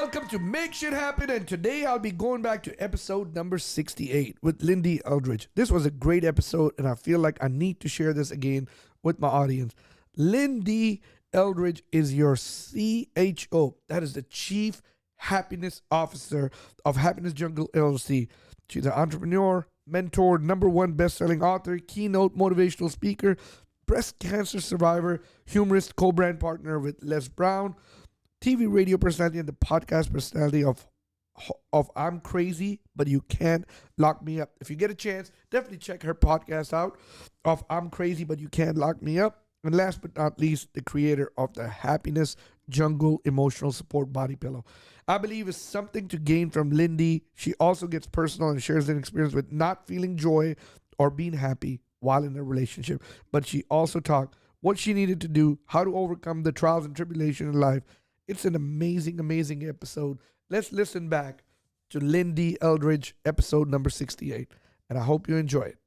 Welcome to Make Shit Happen, and today I'll be going back to episode number 68 with Lynndee Eldridge. This was a great episode, and I feel like I need to share this again with my audience. Lynndee Eldridge is your CHO, that is the Chief Happiness Officer of Happiness Jungle LLC. She's an entrepreneur, mentor, #1 best-selling author, keynote motivational speaker, breast cancer survivor, humorist, co-brand partner with Les Brown, TV radio personality, and the podcast personality of I'm Crazy, But You Can't Lock Me Up. If you get a chance, definitely check her podcast out of I'm Crazy, But You Can't Lock Me Up. And last but not least, the creator of the Happiness Jungle Emotional Support Body Pillow. I believe it's something to gain from Lyndee. She also gets personal and shares an experience with not feeling joy or being happy while in a relationship. But she also talked what she needed to do, how to overcome the trials and tribulations in life. It's an amazing, amazing episode. Let's listen back to Lynndee Eldridge, episode number 68. And I hope you enjoy it.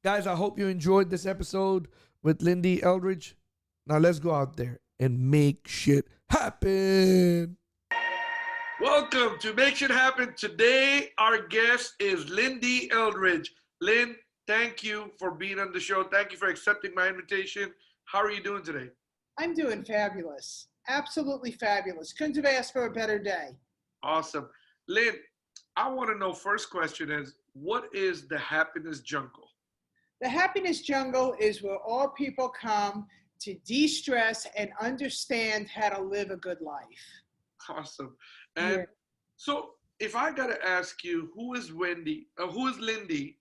Guys, I hope you enjoyed this episode with Lynndee Eldridge. Now let's go out there and make shit happen. Welcome to Make Shit Happen. Today, our guest is Lynndee Eldridge. Lynn, thank you for being on the show. Thank you for accepting my invitation. How are you doing today? I'm doing fabulous. Absolutely fabulous. Couldn't have asked for a better day. Awesome. Lynn, I want to know, first question is, what is the Happiness Jungle? The Happiness Jungle is where all people come to de-stress and understand how to live a good life. Awesome. And so if I got to ask you, who is Lynndee,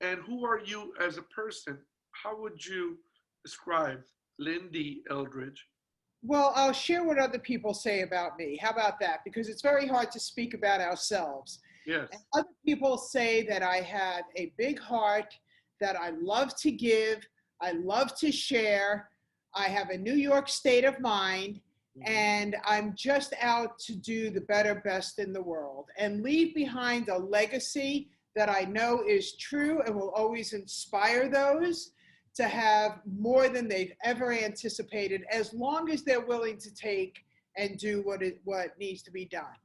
and who are you as a person? How would you describe Lynndee Eldridge? Well, I'll share what other people say about me. How about that? Because it's very hard to speak about ourselves. Yes. And other people say that I have a big heart, that I love to give, I love to share, I have a New York state of mind, and I'm just out to do the better, best in the world and leave behind a legacy that I know is true and will always inspire those to have more than they've ever anticipated, as long as they're willing to take and do what needs to be done.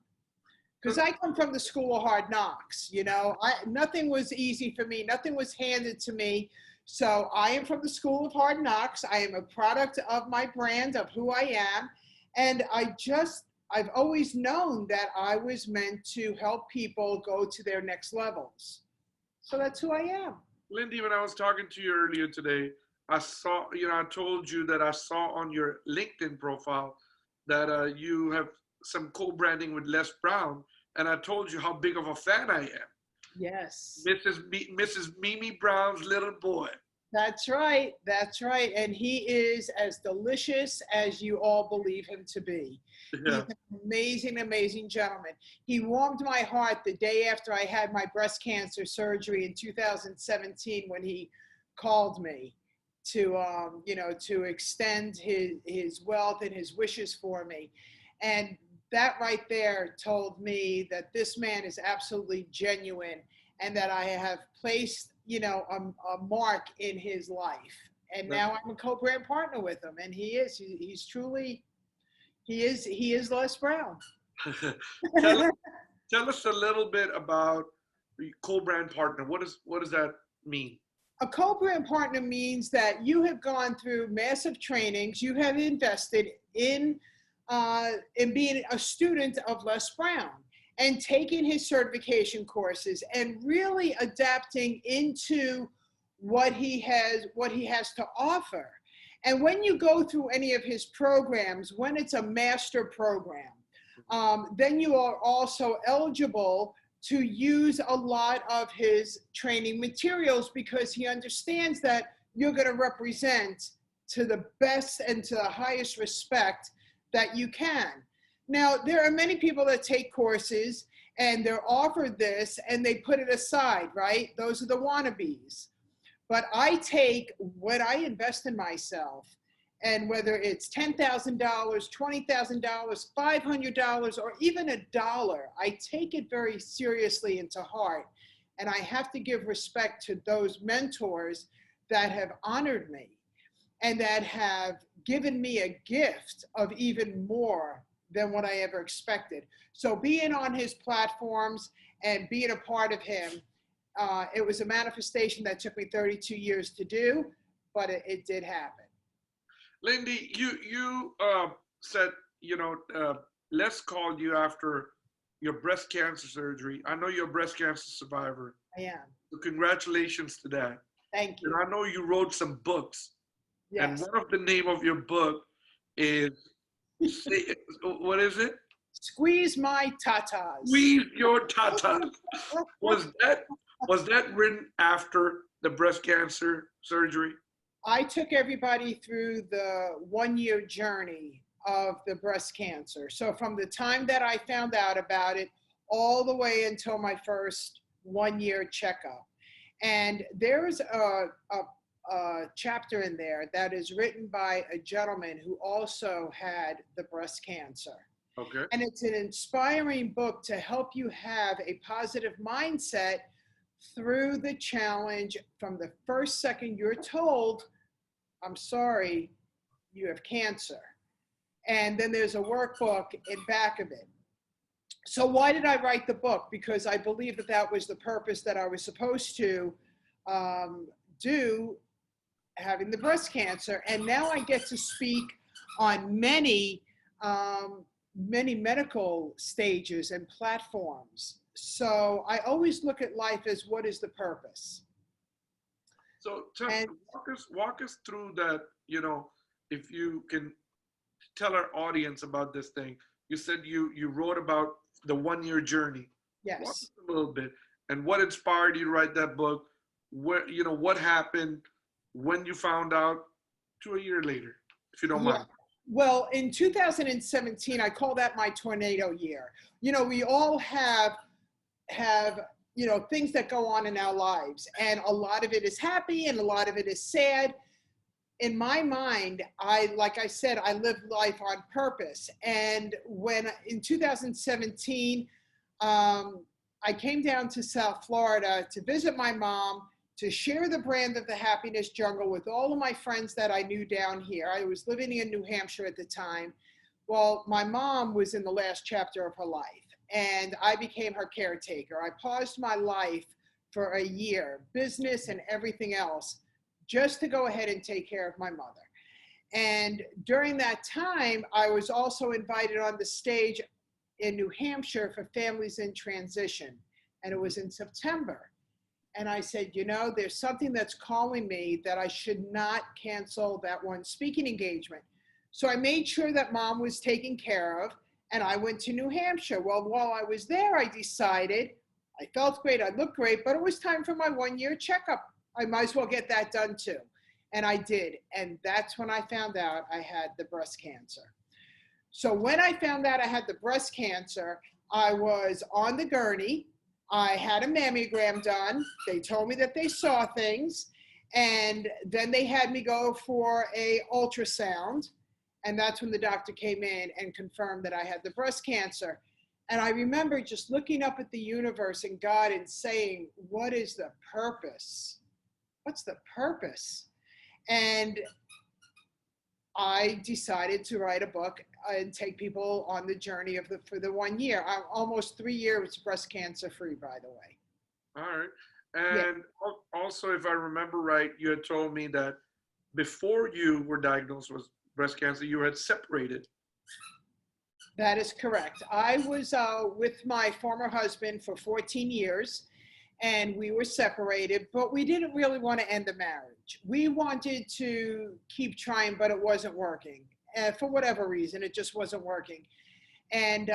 Because I come from the school of hard knocks, you know, nothing was easy for me, nothing was handed to me. So I am from the school of hard knocks. I am a product of my brand, of who I am. And I've always known that I was meant to help people go to their next levels. So that's who I am. Lynndee, when I was talking to you earlier today, I saw, I told you that I saw on your LinkedIn profile that you have some co-branding with Les Brown, and I told you how big of a fan I am. Yes. Mrs. Mimi Brown's little boy. That's right. That's right. And he is as delicious as you all believe him to be. Yeah. He's an amazing, amazing gentleman. He warmed my heart the day after I had my breast cancer surgery in 2017 when he called me to extend his wealth and his wishes for me. And that right there told me that this man is absolutely genuine and that I have placed a mark in his life. And now I'm a co-brand partner with him, and he is Les Brown. Tell us a little bit about the co-brand partner. What does that mean? A co-brand partner means that you have gone through massive trainings, you have invested in being a student of Les Brown and taking his certification courses and really adapting into what he has to offer. And when you go through any of his programs, when it's a master program, then you are also eligible to use a lot of his training materials, because he understands that you're going to represent to the best and to the highest respect that you can. Now, there are many people that take courses and they're offered this and they put it aside, right? Those are the wannabes. But I take what I invest in myself, and whether it's $10,000, $20,000, $500, or even $1, I take it very seriously and to heart. And I have to give respect to those mentors that have honored me and that have given me a gift of even more than what I ever expected. So being on his platforms and being a part of him, it was a manifestation that took me 32 years to do, but it did happen. Lynndee, you said, you know, Les called you after your breast cancer surgery. I know you're a breast cancer survivor. I am. So congratulations to that. Thank And you. I know you wrote some books. And Yes. one of the name of your book is, say, what is it? Squeeze my tatas. Squeeze your tatas. Was that written after the breast cancer surgery? I took everybody through the 1 year journey of the breast cancer. So from the time that I found out about it all the way until my first 1 year checkup. And there's a chapter in there that is written by a gentleman who also had the breast cancer. Okay. And it's an inspiring book to help you have a positive mindset through the challenge from the first second you're told, I'm sorry, you have cancer. And then there's a workbook in back of it. So why did I write the book? Because I believe that that was the purpose that I was supposed to do having the breast cancer. And now I get to speak on many medical stages and platforms. So I always look at life as what is the purpose. So And walk us through that, you know, if you can tell our audience about this thing. You said you wrote about the 1 year journey. Walk yes, us a little bit. And what inspired you to write that book? Where, you know, what happened when you found out to a year later, if you don't yeah. mind. Well, in 2017, I call that my tornado year. You know, we all have you know, things that go on in our lives, and a lot of it is happy and a lot of it is sad. In my mind, like I said, I live life on purpose. And when in 2017, I came down to South Florida to visit my mom, to share the brand of the Happiness Jungle with all of my friends that I knew down here. I was living in New Hampshire at the time. Well, my mom was in the last chapter of her life, and I became her caretaker. I paused my life for a year, business and everything else, just to go ahead and take care of my mother. And during that time, I was also invited on the stage in New Hampshire for families in transition. And it was in September. And I said, you know, there's something that's calling me that I should not cancel that one speaking engagement. So I made sure that mom was taken care of, and I went to New Hampshire. Well, while I was there, I decided, I felt great, I looked great, but it was time for my 1 year checkup. I might as well get that done too. And I did. And that's when I found out I had the breast cancer. So when I found out I had the breast cancer, I was on the gurney. I had a mammogram done. They told me that they saw things. And then they had me go for a ultrasound. And that's when the doctor came in and confirmed that I had the breast cancer. And I remember just looking up at the universe and God and saying, what is the purpose? What's the purpose? And I decided to write a book and take people on the journey for the 1 year. I'm almost 3 years breast cancer free, by the way. All right. And also, if I remember right, you had told me that before you were diagnosed with breast cancer, you had separated. That is correct. I was with my former husband for 14 years, and we were separated, but we didn't really want to end the marriage. We wanted to keep trying, but it wasn't working. For whatever reason, it just wasn't working. And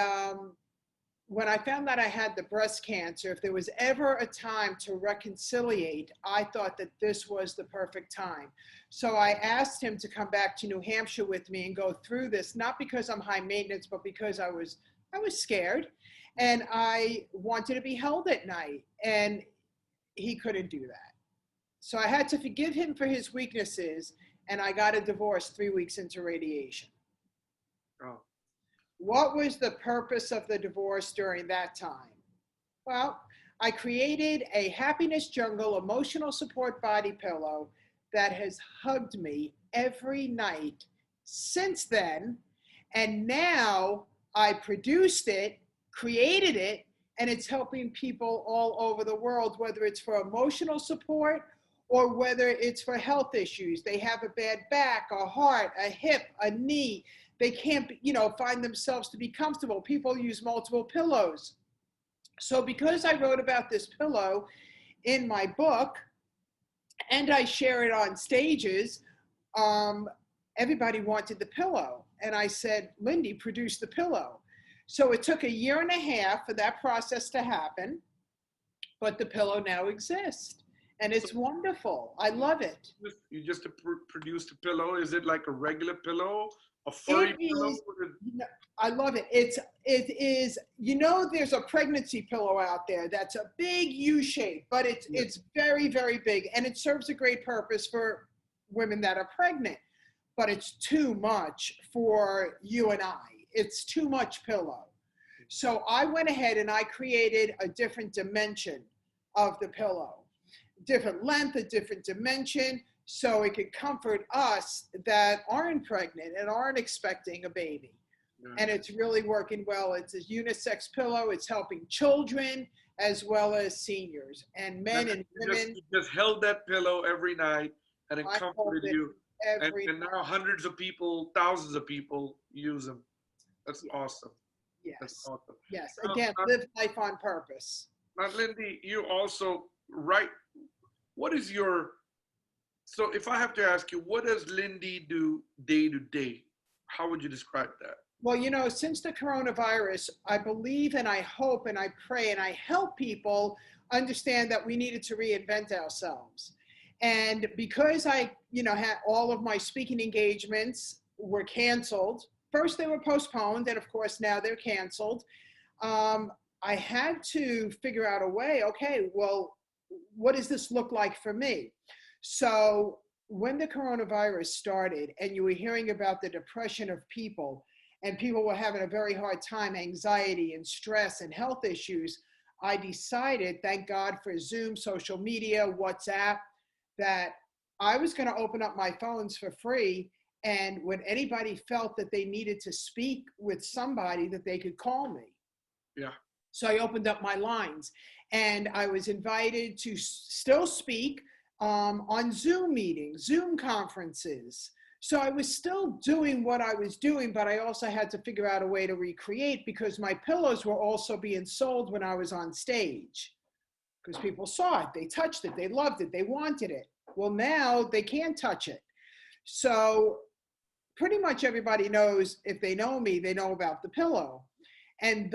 when I found that I had the breast cancer, if there was ever a time to reconciliate, I thought that this was the perfect time. So I asked him to come back to New Hampshire with me and go through this, not because I'm high maintenance, but because I was scared and I wanted to be held at night, and he couldn't do that. So I had to forgive him for his weaknesses, and I got a divorce 3 weeks into radiation. Oh. What was the purpose of the divorce during that time? Well, I created a Happiness Jungle emotional support body pillow that has hugged me every night since then. And now I produced it, created it, and it's helping people all over the world, whether it's for emotional support or whether it's for health issues. They have a bad back, a heart, a hip, a knee. They can't, find themselves to be comfortable. People use multiple pillows. So because I wrote about this pillow in my book and I share it on stages, everybody wanted the pillow. And I said, Lyndee, produce the pillow. So it took 1.5 years for that process to happen, but the pillow now exists. And it's wonderful. I love it. You just produced a pillow. Is it like a regular pillow? A furry pillow? I love it. It is, there's a pregnancy pillow out there that's a big U shape, but it's very, very big. And it serves a great purpose for women that are pregnant, but it's too much for you and I. It's too much pillow. So I went ahead and I created a different dimension of the pillow, different length, a different dimension, so it could comfort us that aren't pregnant and aren't expecting a baby. And it's really working well. It's a unisex pillow. It's helping children as well as seniors and men and women. You just held that pillow every night and it comforted you. And now hundreds of people, thousands of people use them. That's awesome. Yes. That's awesome. Yes. Again, live life on purpose. Now, Lyndee, you also write. What is your, so if I have to ask you, what does Lyndee do day to day? How would you describe that? Well, since the coronavirus, I believe and I hope and I pray and I help people understand that we needed to reinvent ourselves. And because I, had all of my speaking engagements were canceled. First they were postponed, and of course now they're canceled. I had to figure out a way, okay, well, what does this look like for me? So when the coronavirus started and you were hearing about the depression of people, and people were having a very hard time, anxiety and stress and health issues, I decided, thank God for Zoom, social media, WhatsApp, that I was going to open up my phones for free. And when anybody felt that they needed to speak with somebody, that they could call me. Yeah. So I opened up my lines and I was invited to still speak on Zoom meetings, Zoom conferences. So I was still doing what I was doing, but I also had to figure out a way to recreate because my pillows were also being sold when I was on stage because people saw it, they touched it, they loved it, they wanted it. Well, now they can't touch it. So pretty much everybody knows, if they know me, they know about the pillow. And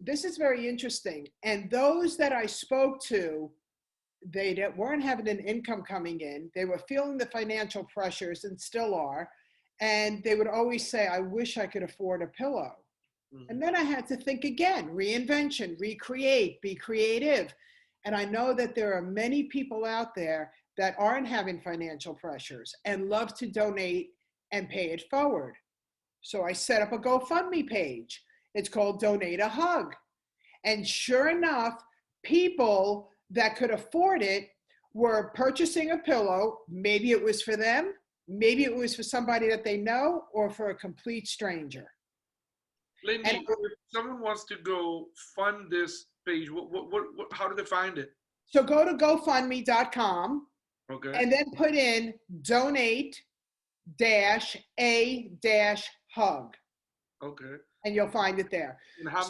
this is very interesting. And those that I spoke to, they weren't having an income coming in. They were feeling the financial pressures and still are. And they would always say, I wish I could afford a pillow. Mm-hmm. And then I had to think again, reinvention, recreate, be creative. And I know that there are many people out there that aren't having financial pressures and love to donate and pay it forward. So I set up a GoFundMe page. It's called Donate a Hug. And sure enough, people that could afford it were purchasing a pillow. Maybe it was for them, maybe it was for somebody that they know, or for a complete stranger. Lyndee, if someone wants to go fund this page, how do they find it? So go to GoFundMe.com. Okay. And then put in donate-a-hug. Okay. And you'll find it there. And how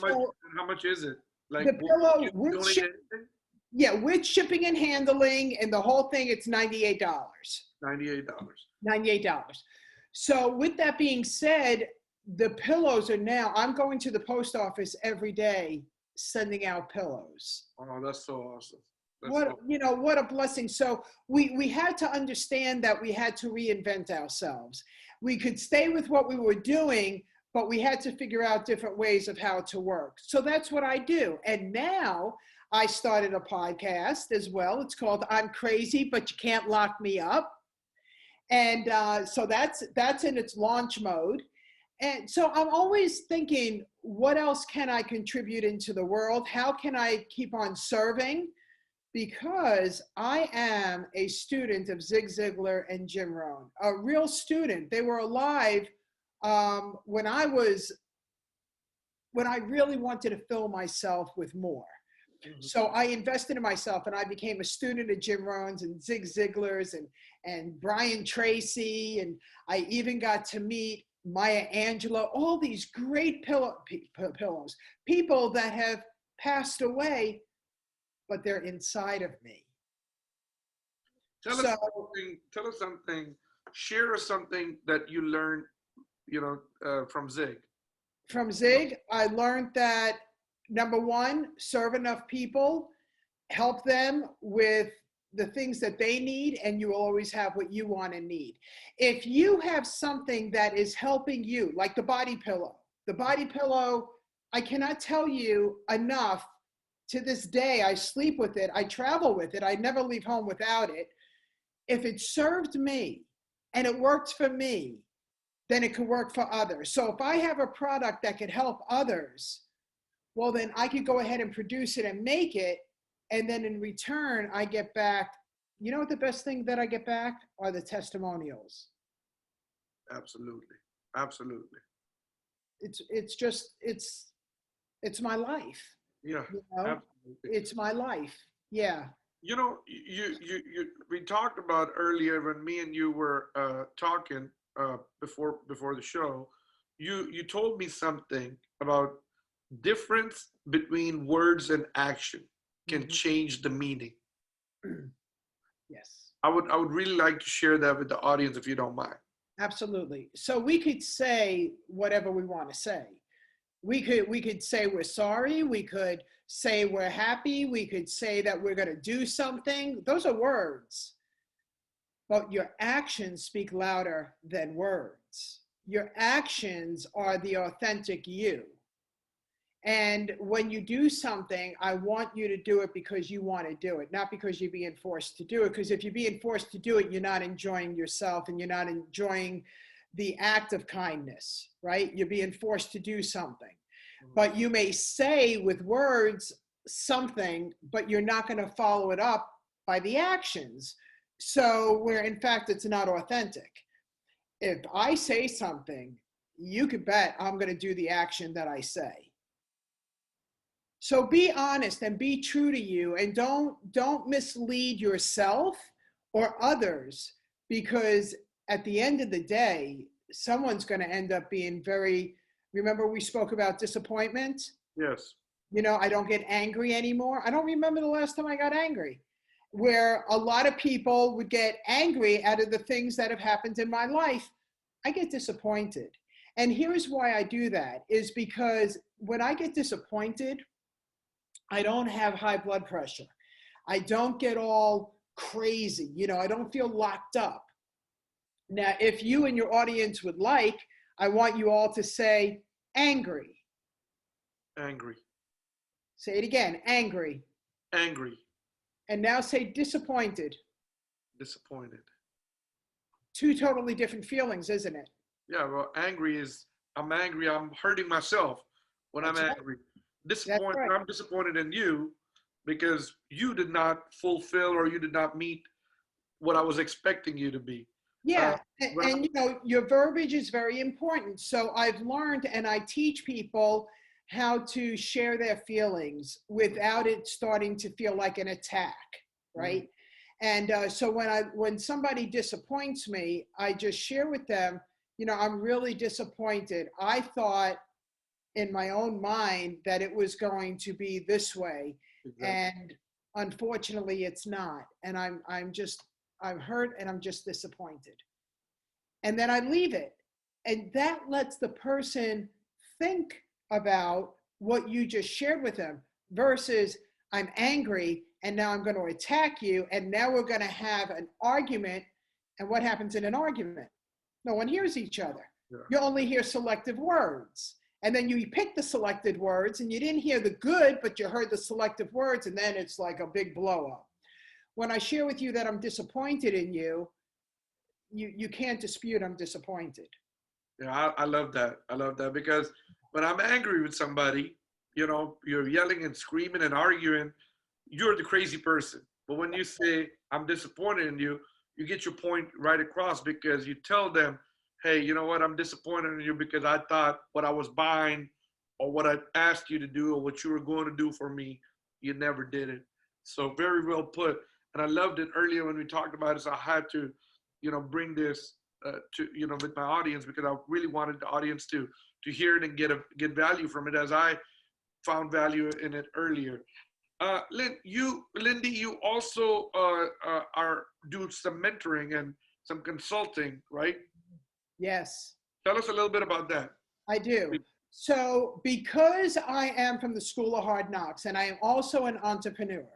much is it? Like the pillow with shipping and handling and the whole thing, it's $98. $98. So with that being said, the pillows are now, I'm going to the post office every day sending out pillows. Oh, that's so awesome. What a blessing. So we had to understand that we had to reinvent ourselves. We could stay with what we were doing, but we had to figure out different ways of how to work. So that's what I do. And now I started a podcast as well. It's called I'm Crazy, But You Can't Lock Me Up. And so that's in its launch mode. And so I'm always thinking, what else can I contribute into the world? How can I keep on serving? Because I am a student of Zig Ziglar and Jim Rohn, a real student. They were alive when I was when I really wanted to fill myself with more. So I invested in myself, and I became a student of Jim Rohn's and Zig Ziglar's and Brian Tracy. And I even got to meet Maya Angelou, all these great pillows, people that have passed away, but they're inside of me. Tell us something. Tell us something. Share us something that you learned, from Zig. From Zig, I learned that number one, serve enough people, help them with the things that they need, and you will always have what you want and need. If you have something that is helping you, like the body pillow, I cannot tell you enough. To this day, I sleep with it, I travel with it, I never leave home without it. If it served me and it worked for me, then it can work for others. So if I have a product that could help others, well, then I could go ahead and produce it and make it. And then in return, I get back, you know what the best thing that I get back are the testimonials. Absolutely. Absolutely. It's my life. Yeah. Absolutely. It's my life. Yeah. We talked about earlier when me and you were talking before the show. You told me something about difference between words and action can change the meaning. Yes. I would really like to share that with the audience if you don't mind. Absolutely. So we could say whatever we want to say. We could say we're sorry. We could say we're happy. We could say that we're going to do something. Those are words. But your actions speak louder than words. Your actions are the authentic you. And when you do something, I want you to do it because you want to do it, not because you're being forced to do it. Because if you're being forced to do it, you're not enjoying yourself and you're not enjoying the act of kindness, right? You're being forced to do something. But you may say with words something, but you're not going to follow it up by the actions. So where in fact it's not authentic. If I say something, you could bet I'm going to do the action that I say. So be honest and be true to you, and don't mislead yourself or others, because at the end of the day, someone's going to end up being remember we spoke about disappointment? Yes. I don't get angry anymore. I don't remember the last time I got angry, where a lot of people would get angry out of the things that have happened in my life. I get disappointed. And here's why I do that, is because when I get disappointed, I don't have high blood pressure. I don't get all crazy. I don't feel locked up. Now, if you and your audience would like, I want you all to say angry. Angry. Say it again, angry. Angry. And now say disappointed. Disappointed. Two totally different feelings, isn't it? Yeah, well, I'm angry, I'm hurting myself when I'm angry. Disappointed, right. I'm disappointed in you because you did not fulfill or you did not meet what I was expecting you to be. Yeah, and your verbiage is very important. So I've learned, and I teach people how to share their feelings without it starting to feel like an attack, right? And so when somebody disappoints me, I just share with them, I'm really disappointed. I thought in my own mind that it was going to be this way. Exactly. And unfortunately it's not. And I'm hurt and I'm just disappointed. And then I leave it. And that lets the person think about what you just shared with them versus I'm angry and now I'm going to attack you. And now we're going to have an argument. And what happens in an argument? No one hears each other. Yeah. You only hear selective words. And then you pick the selected words and you didn't hear the good, but you heard the selective words. And then it's like a big blow up. When I share with you that I'm disappointed in you, you can't dispute I'm disappointed. Yeah, I love that. I love that because when I'm angry with somebody, you're yelling and screaming and arguing, you're the crazy person. But when you say I'm disappointed in you, you get your point right across because you tell them, hey, you know what? I'm disappointed in you because I thought what I was buying or what I asked you to do or what you were going to do for me, you never did it. So very well put. And I loved it earlier when we talked about it. So I had to, bring this to, with my audience, because I really wanted the audience to hear it and get value from it, as I found value in it earlier. Lynndee, you also are do some mentoring and some consulting, right? Yes, Tell us a little bit about that. I do. So because I am from the School of Hard Knocks and I am also an entrepreneur,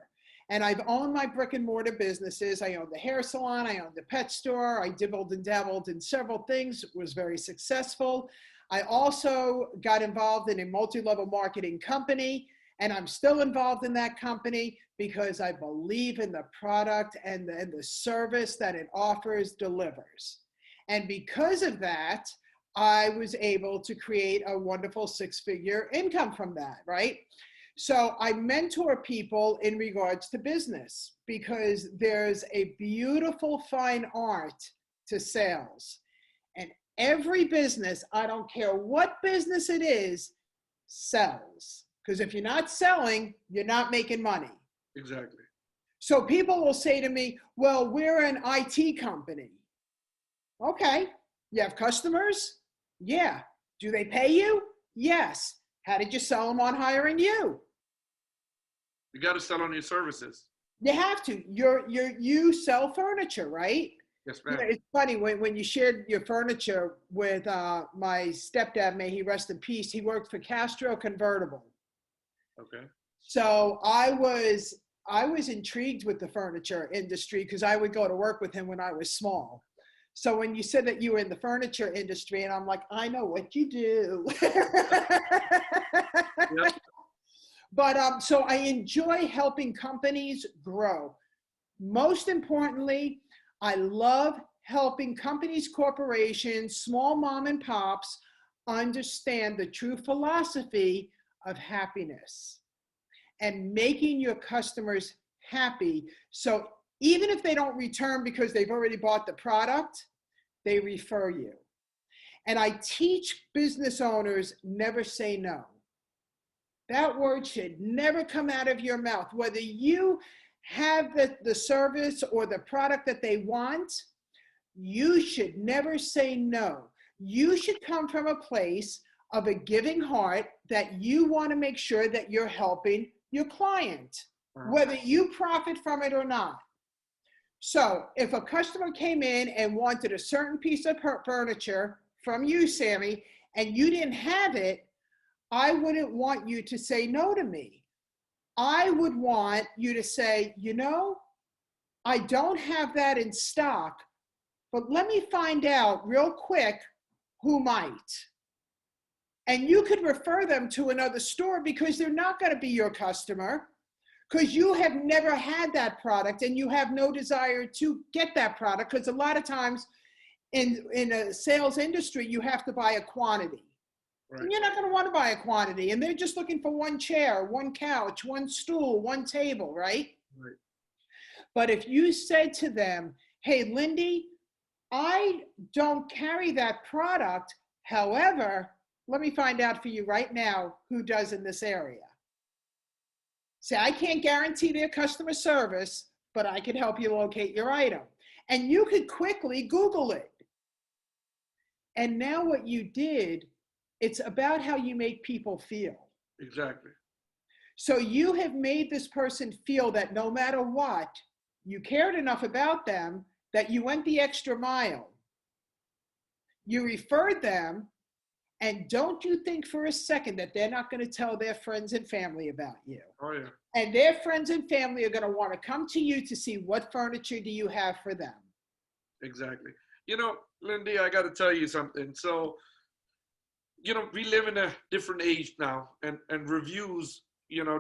and I've owned my brick and mortar businesses. I owned the hair salon, I owned the pet store, I dibbled and dabbled in several things, was very successful. I also got involved in a multi-level marketing company, and I'm still involved in that company because I believe in the product and the service that it offers, delivers. And because of that, I was able to create a wonderful six-figure income from that, right? So I mentor people in regards to business because there's a beautiful fine art to sales. And every business, I don't care what business it is, sells. Because if you're not selling, you're not making money. Exactly. So people will say to me, well, we're an IT company. Okay. You have customers? Yeah. Do they pay you? Yes. How did you sell them on hiring you? You got to sell on your services. You have to. You sell furniture, right? Yes, ma'am. It's funny when you shared your furniture with my stepdad, may he rest in peace. He worked for Castro Convertible. Okay. So I was intrigued with the furniture industry because I would go to work with him when I was small. So when you said that you were in the furniture industry, and I'm like, I know what you do. Yep. But so I enjoy helping companies grow. Most importantly, I love helping companies, corporations, small mom and pops understand the true philosophy of happiness and making your customers happy. So even if they don't return because they've already bought the product, they refer you. And I teach business owners never say no. That word should never come out of your mouth. Whether you have the service or the product that they want, you should never say no. You should come from a place of a giving heart that you want to make sure that you're helping your client, whether you profit from it or not. So if a customer came in and wanted a certain piece of furniture from you, Sammy, and you didn't have it, I wouldn't want you to say no to me. I would want you to say, I don't have that in stock, but let me find out real quick who might. And you could refer them to another store because they're not going to be your customer because you have never had that product and you have no desire to get that product, because a lot of times in a sales industry, you have to buy a quantity. Right. And you're not going to want to buy a quantity. And they're just looking for one chair, one couch, one stool, one table, right? Right. But if you said to them, hey, Lyndee, I don't carry that product. However, let me find out for you right now who does in this area. See, I can't guarantee their customer service, but I can help you locate your item. And you could quickly Google it. And now what you did, it's about how you make people feel. Exactly. So you have made this person feel that no matter what, you cared enough about them that you went the extra mile. You referred them, and don't you think for a second that they're not going to tell their friends and family about you. Oh, yeah. And their friends and family are going to want to come to you to see what furniture do you have for them. Exactly. Lyndee, I got to tell you something. So, we live in a different age now, and reviews,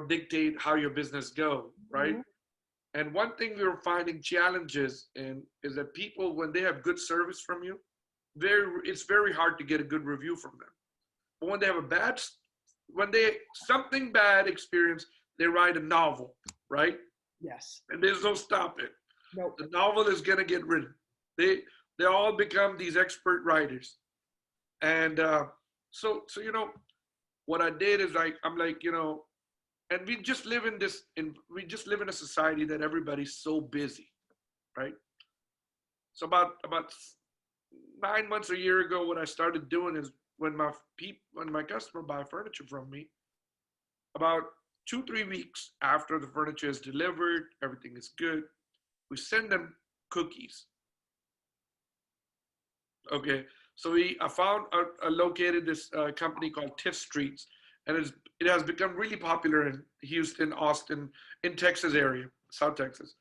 dictate how your business go, right? Mm-hmm. And one thing we're finding challenges in is that people, when they have good service from you, it's very hard to get a good review from them. But when they have something bad experience, they write a novel, right? Yes. And there's no stopping. Nope. The novel is gonna get written. They all become these expert writers. And so what I did is I'm like, you know, and we just live in we just live in a society that everybody's so busy, right? So about 9 months, a year ago, what I started doing is when my customer buy furniture from me, about 2 3 weeks after the furniture is delivered, everything is good, we send them cookies. Okay, so I found located this company called Tiff Streets, and it has become really popular in Houston, Austin, in Texas area, South Texas.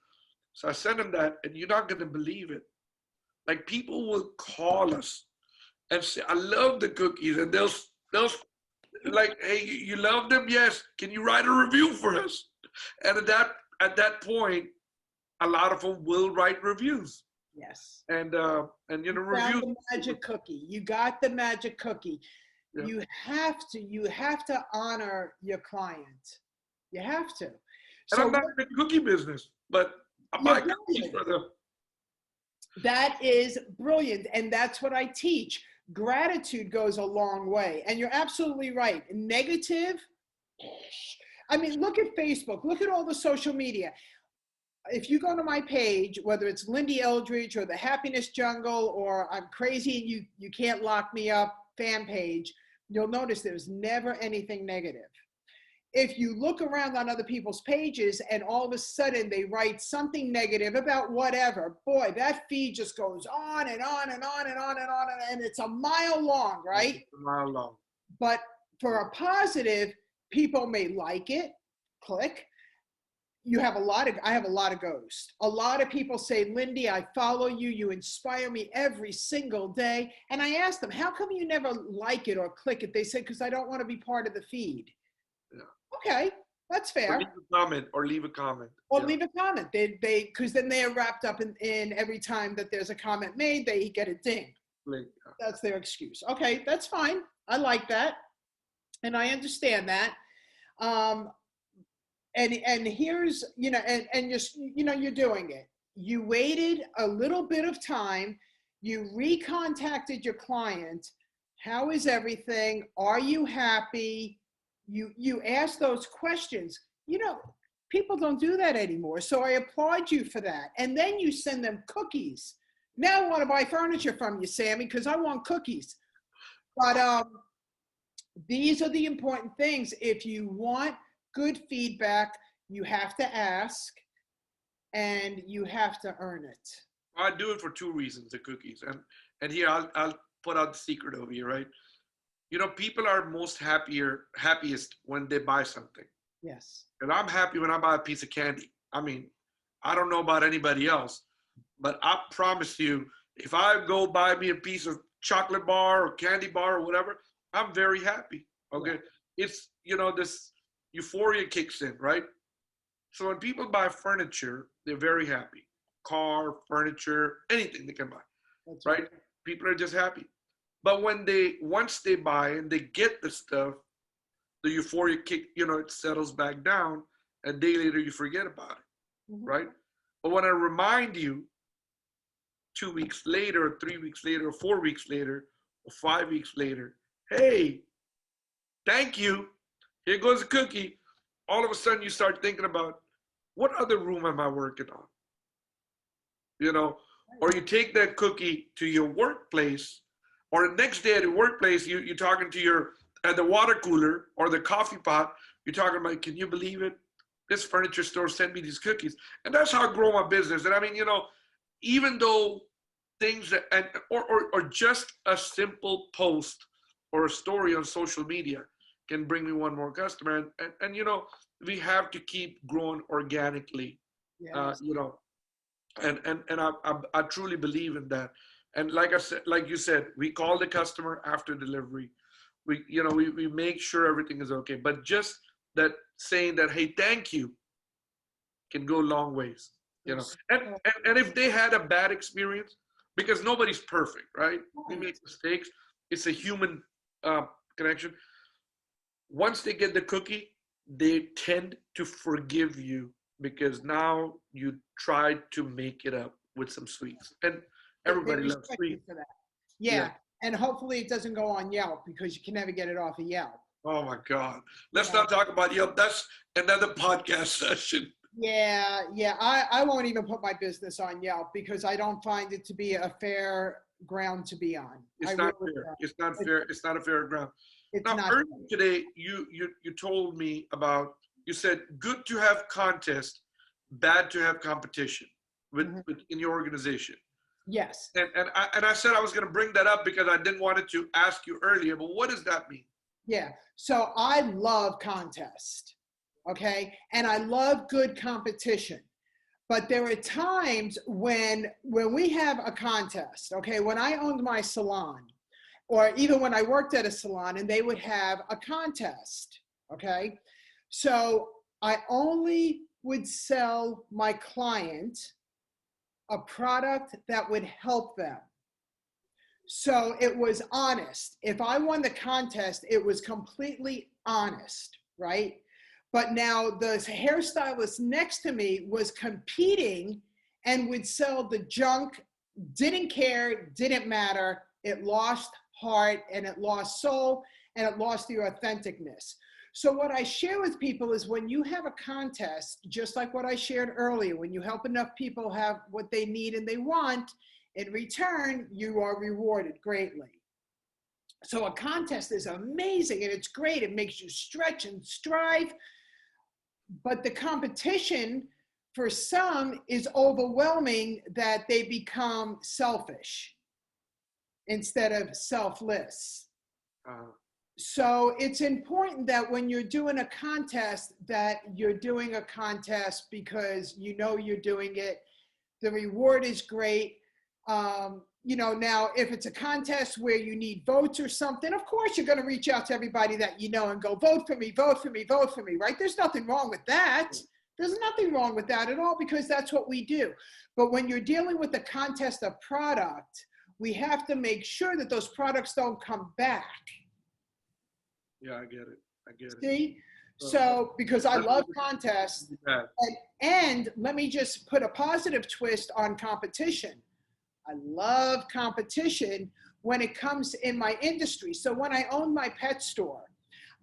So I sent them that, and you're not gonna believe it. Like people will call us and say, "I love the cookies," and they'll like, "Hey, you love them? Yes. Can you write a review for us?" And at that point, a lot of them will write reviews. Yes. And you know, Found reviews. the magic cookie. You got the magic cookie. Yeah. You have to honor your client. You have to. And I'm So not in the cookie business, but I buy you're cookies brilliant. for them. That is brilliant. And that's what I teach. Gratitude goes a long way. And you're absolutely right. Negative, I mean, look at Facebook, look at all the social media. If you go to my page, whether it's Lyndee Eldridge or the Happiness Jungle or I'm crazy and you can't lock me up fan page, you'll notice there's never anything negative. If you look around on other people's pages and all of a sudden they write something negative about whatever, boy, that feed just goes on and on and on and on and on, and it's a mile long, right? It's a mile long. But for a positive, people may like it, click. I have a lot of ghosts. A lot of people say, Lyndee, I follow you. You inspire me every single day. And I ask them, how come you never like it or click it? They say, because I don't want to be part of the feed. Yeah. Okay, that's fair. Or leave a comment. Or leave a comment. Or Yeah. leave a comment. Because then they are wrapped up in every time that there's a comment made, they get a ding. Like, That's their excuse. Okay, that's fine. I like that. And I understand that. And here's, you know, and just, you know, you're doing it. You waited a little bit of time. You recontacted your client. How is everything? Are you happy? You ask those questions. You know, people don't do that anymore. So I applaud you for that. And then you send them cookies. Now I want to buy furniture from you, Sammy, because I want cookies. But these are the important things. If you want good feedback, you have to ask and you have to earn it. I do it for two reasons, the cookies. And here I'll put out the secret over here, right? You know, people are happiest when they buy something. Yes. And I'm happy when I buy a piece of candy. I mean, I don't know about anybody else, but I promise you, if I go buy me a piece of chocolate bar or candy bar or whatever, I'm very happy. Okay. Yeah. It's, you know, this euphoria kicks in, right? So when people buy furniture, they're very happy. Car, furniture, anything they can buy. That's right? People are just happy. But once they buy and they get the stuff, the euphoria kick, you know, it settles back down. A day later, you forget about it, right? But when I remind you 2 weeks later, or 3 weeks later, or 4 weeks later, or 5 weeks later, hey, thank you. Here goes a cookie. All of a sudden, you start thinking about, what other room am I working on? You know, or you take that cookie to your workplace, or the next day at your workplace, you're talking to at the water cooler or the coffee pot, you're talking about, can you believe it? This furniture store sent me these cookies. And that's how I grow my business. And I mean, you know, even though things, or just a simple post or a story on social media can bring me one more customer. And you know, we have to keep growing organically, yes. You know, and I truly believe in that. And like I said, like you said, we call the customer after delivery. We make sure everything is okay. But just that saying that, hey, thank you, can go long ways. You know, and if they had a bad experience, because nobody's perfect, right? We make mistakes. It's a human connection. Once they get the cookie, they tend to forgive you because now you tried to make it up with some sweets. And everybody loves sweets. Yeah. And hopefully it doesn't go on Yelp because you can never get it off of Yelp. Oh my God. Let's Yeah. not talk about Yelp. That's another podcast session. Yeah, yeah. I won't even put my business on Yelp because I don't find it to be a fair ground to be on. I It's not really fair. don't. It's not It, fair. It's not a fair ground. it's Now, not. earlier today, you told me about, you said good to have contest, bad to have competition Mhm. with in your organization. Yes. And I said I was going to bring that up because I didn't want it to ask you earlier, but what does that mean? Yeah. So I love contest. Okay. And I love good competition. But there are times when we have a contest, okay, when I owned my salon, or even when I worked at a salon and they would have a contest, okay? So I only would sell my client a product that would help them. So it was honest. If I won the contest, it was completely honest, right? But now the hairstylist next to me was competing and would sell the junk, didn't care, didn't matter. It lost heart and it lost soul and it lost the authenticness. So what I share with people is when you have a contest, just like what I shared earlier, when you help enough people have what they need and they want, in return, you are rewarded greatly. So a contest is amazing and it's great. It makes you stretch and strive. But the competition for some is overwhelming that they become selfish instead of selfless. Uh, So it's important that when you're doing a contest, that you're doing a contest because you know you're doing it. The reward is great. Now if it's a contest where you need votes or something, of course you're going to reach out to everybody that you know and go, vote for me, vote for me, vote for me, right? There's nothing wrong with that. There's nothing wrong with that at all because that's what we do. But when you're dealing with a contest of product, we have to make sure that those products don't come back. yeah, I get it. I get it. See? So, because I love contests, Yeah. and let me just put a positive twist on competition. I love competition when it comes in my industry. So when I owned my pet store,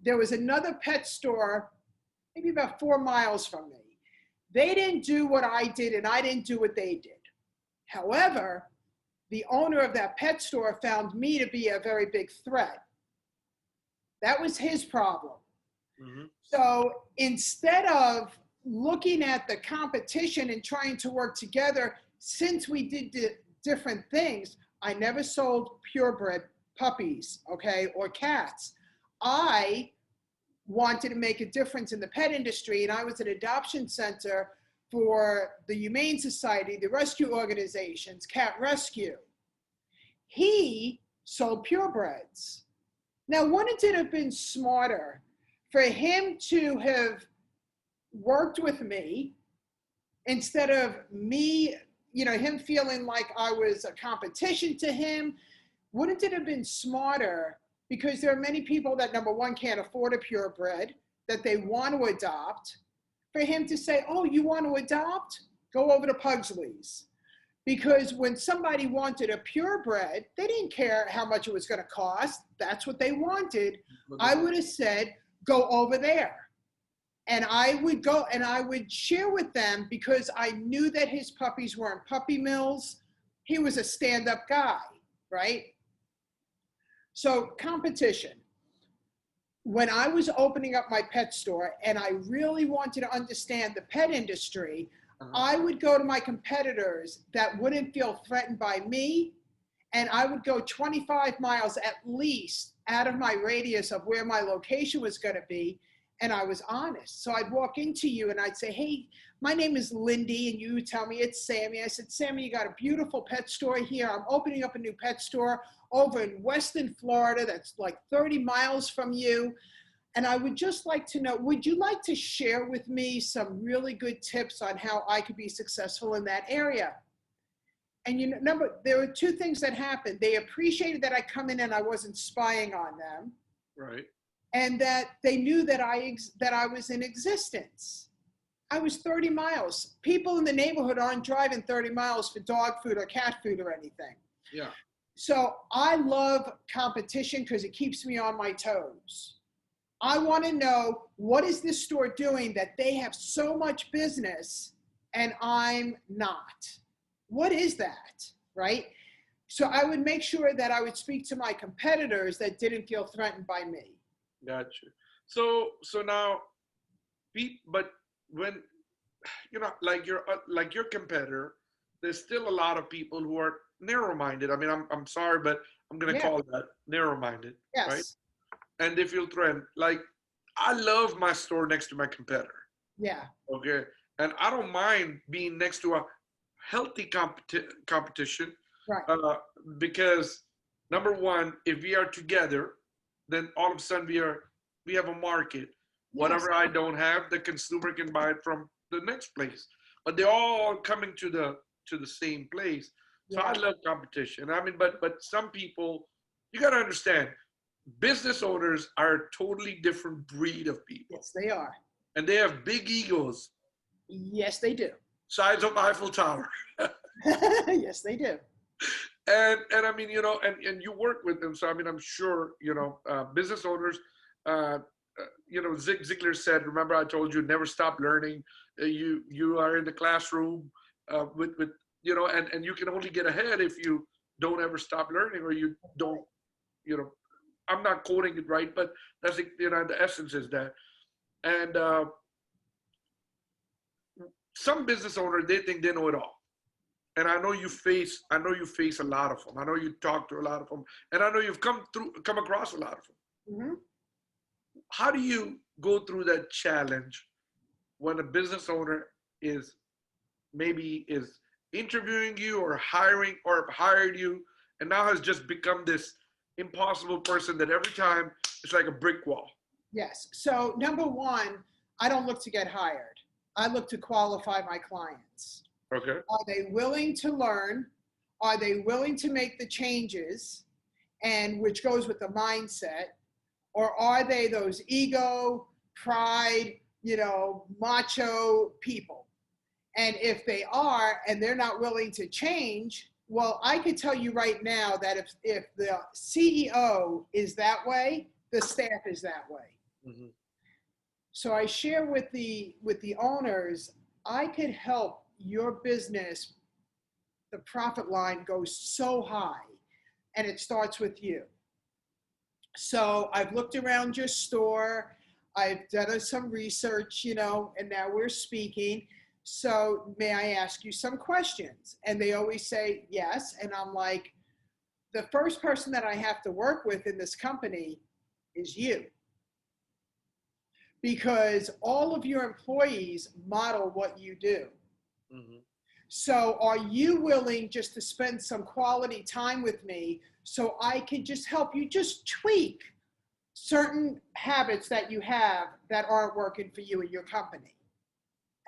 there was another pet store maybe about 4 miles from me. They didn't do what I did and I didn't do what they did. However, the owner of that pet store found me to be a very big threat. That was his problem. Mm-hmm. So instead of looking at the competition and trying to work together, since we did different things, I never sold purebred puppies, okay, or cats. I wanted to make a difference in the pet industry, and I was an adoption center for the Humane Society, the rescue organizations, Cat Rescue. He sold purebreds. Now, wouldn't it have been smarter for him to have worked with me instead of me, him feeling like I was a competition to him? Wouldn't it have been smarter, because there are many people that, number one, can't afford a purebred, that they want to adopt, for him to say, oh, you want to adopt? Go over to Pugsley's. Because when somebody wanted a purebred, they didn't care how much it was going to cost. That's what they wanted. I would have said, go over there. And I would go and I would share with them because I knew that his puppies were in puppy mills. He was a stand-up guy, right? So competition. When I was opening up my pet store and I really wanted to understand the pet industry, I would go to my competitors that wouldn't feel threatened by me, and I would go 25 miles at least out of my radius of where my location was going to be, and I was honest. So I'd walk into you and I'd say, hey, my name is Lyndee, and you would tell me it's Sammy. I said, Sammy, you got a beautiful pet store here. I'm opening up a new pet store over in Western Florida that's like 30 miles from you. And I would just like to know, would you like to share with me some really good tips on how I could be successful in that area? And remember, there were two things that happened. They appreciated that I come in and I wasn't spying on them. Right. And that they knew that I was in existence. I was 30 miles. People in the neighborhood aren't driving 30 miles for dog food or cat food or anything. Yeah. So I love competition because it keeps me on my toes. I want to know, what is this store doing that they have so much business and I'm not? What is that, right? So I would make sure that I would speak to my competitors that didn't feel threatened by me. Gotcha. So now, but when like your competitor, there's still a lot of people who are narrow-minded. I mean, I'm sorry, but I'm gonna Yeah. call that narrow-minded, right? Yes. And they feel threatened. Like, I love my store next to my competitor. Yeah. Okay, and I don't mind being next to a healthy competition, Right. uh, because number one, if we are together, then all of a sudden we have a market. Yes. Whatever I don't have, the consumer can buy it from the next place. But they're all coming to the same place. So I Yeah. love competition. I mean, but some people, you got to understand, business owners are a totally different breed of people, Yes, they are. and they have big egos, Yes, they do. size of Eiffel Tower. Yes, they do. And I mean, and you work with them, so I mean, I'm sure, business owners, uh, Zig Ziglar said, remember I told you, never stop learning. You are in the classroom, with and you can only get ahead if you don't ever stop learning, or you don't, you know I'm not quoting it right, but that's the essence is that. And some business owners, they think they know it all. And I know you face a lot of them. I know you talk to a lot of them, and I know you've come across a lot of them. Hmm. How do you go through that challenge when a business owner is interviewing you, or hiring, or hired you, and now has just become this impossible person that every time it's like a brick wall? Yes. So number one, I don't look to get hired. I look to qualify my clients. Okay. Are they willing to learn? Are they willing to make the changes? And which goes with the mindset. Or are they those ego, pride, macho people? And if they are, and they're not willing to change, well, I could tell you right now that if the CEO is that way, the staff is that way. Mm-hmm. So I share with the owners, I could help your business. The profit line goes so high, and it starts with you. So I've looked around your store. I've done some research, and now we're speaking. So may I ask you some questions? And they always say yes. And I'm like, the first person that I have to work with in this company is you, because all of your employees model what you do. Mm-hmm. So are you willing just to spend some quality time with me so I can just help you just tweak certain habits that you have that aren't working for you and your company?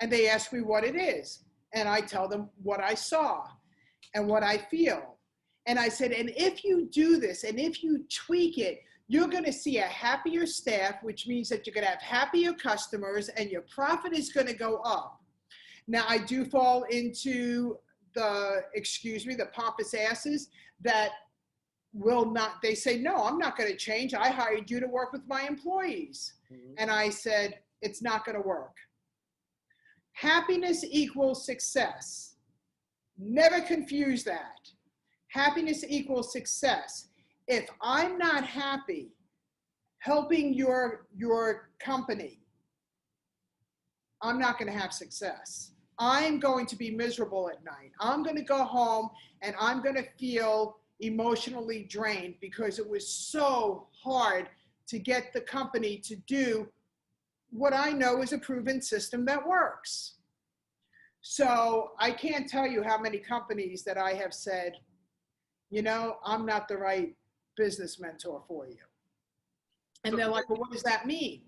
And they ask me what it is. And I tell them what I saw and what I feel. And I said, and if you do this, and if you tweak it, you're going to see a happier staff, which means that you're going to have happier customers, and your profit is going to go up. Now, I do fall into the pompous asses that will not, they say, no, I'm not going to change. I hired you to work with my employees. Mm-hmm. And I said, it's not going to work. Happiness equals success. Never confuse that. Happiness equals success. If I'm not happy helping your company, I'm not going to have success. I'm going to be miserable at night. I'm going to go home and I'm going to feel emotionally drained because it was so hard to get the company to do what I know is a proven system that works. So I can't tell you how many companies that I have said, I'm not the right business mentor for you. And they're like, well, what does that mean?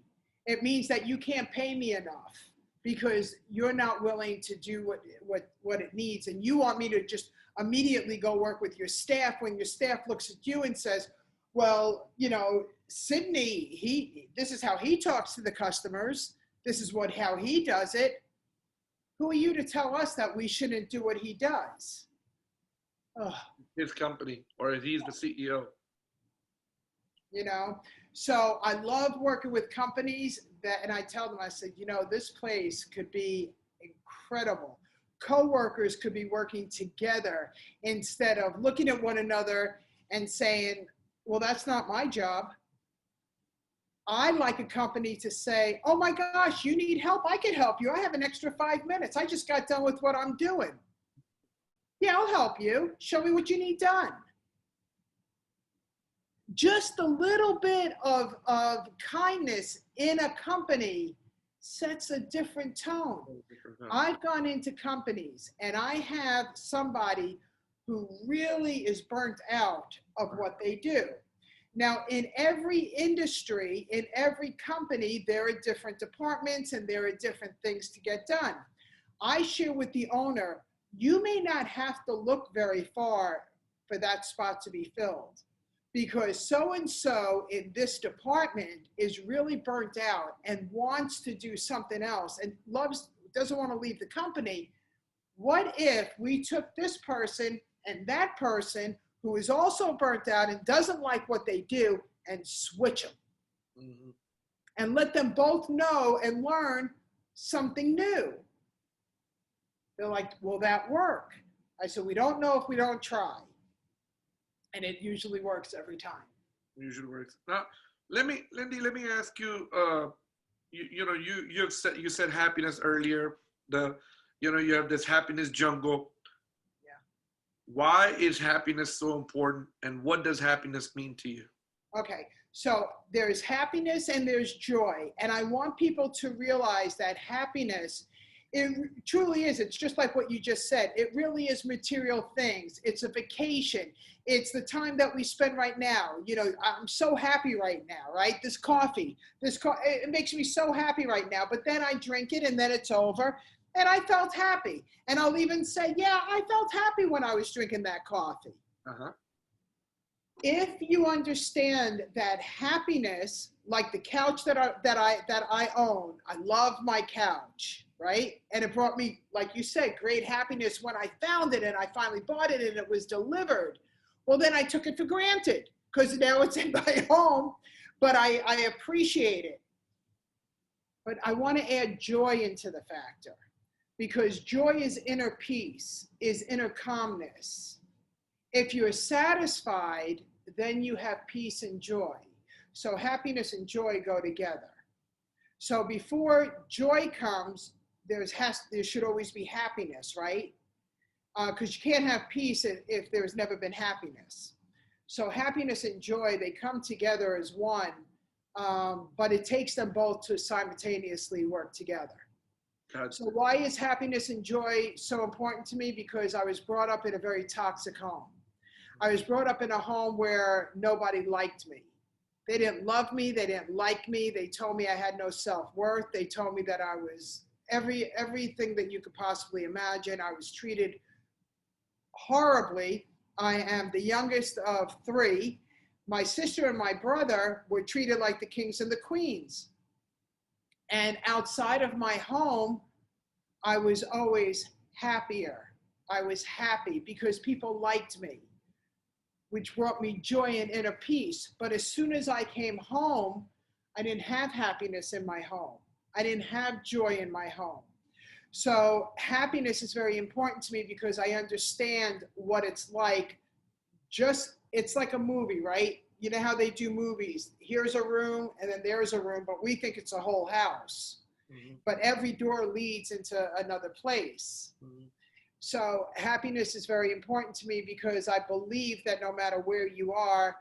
It means that you can't pay me enough because you're not willing to do what it needs. And you want me to just immediately go work with your staff when your staff looks at you and says, well, Sydney, this is how he talks to the customers. This is how he does it. Who are you to tell us that we shouldn't do what he does? Ugh. His company, or he's the CEO. you know? So I love working with companies that, and I tell them, I said, you know, this place could be incredible. Coworkers could be working together instead of looking at one another and saying, well, that's not my job. I like a company to say, oh my gosh, you need help? I can help you. I have an extra 5 minutes. I just got done with what I'm doing. Yeah, I'll help you. Show me what you need done. Just a little bit of kindness in a company sets a different tone. I've gone into companies and I have somebody who really is burnt out of what they do. Now, in every industry, in every company, there are different departments and there are different things to get done. I share with the owner, you may not have to look very far for that spot to be filled, because so-and-so in this department is really burnt out and wants to do something else and doesn't want to leave the company. What if we took this person and that person who is also burnt out and doesn't like what they do and switch them? Mm-hmm. And let them both know and learn something new. They're like, will that work? I said, we don't know if we don't try. And it usually works every time. Usually works. Now, Lyndee, let me ask you. You said happiness earlier. You have this happiness jungle. Yeah. Why is happiness so important, and what does happiness mean to you? Okay, so there's happiness and there's joy, and I want people to realize that happiness, it truly is. It's just like what you just said. It really is material things. It's a vacation. It's the time that we spend right now. You know, I'm so happy right now, right? This coffee, it makes me so happy right now. But then I drink it and then it's over. And I felt happy. And I'll even say, yeah, I felt happy when I was drinking that coffee. Uh-huh. If you understand that happiness, like the couch that I own, I love my couch, right? And it brought me, like you said, great happiness when I found it and I finally bought it and it was delivered. Well, then I took it for granted because now it's in my home, but I appreciate it. But I want to add joy into the factor, because joy is inner peace, is inner calmness. If you're satisfied, then you have peace and joy. So happiness and joy go together. So before joy comes, there should always be happiness, right? Because you can't have peace if there's never been happiness. So happiness and joy, they come together as one, but it takes them both to simultaneously work together. So why is happiness and joy so important to me? Because I was brought up in a very toxic home. I was brought up in a home where nobody liked me. They didn't love me. They didn't like me. They told me I had no self-worth. They told me that I was everything that you could possibly imagine. I was treated horribly. I am the youngest of three. My sister and my brother were treated like the kings and the queens. And outside of my home, I was always happier. I was happy because people liked me, which brought me joy and inner peace. But as soon as I came home, I didn't have happiness in my home. I didn't have joy in my home. So happiness is very important to me because I understand what it's like. It's like a movie, right? You know how they do movies. Here's a room and then there's a room, but we think it's a whole house. Mm-hmm. But every door leads into another place. Mm-hmm. So happiness is very important to me because I believe that no matter where you are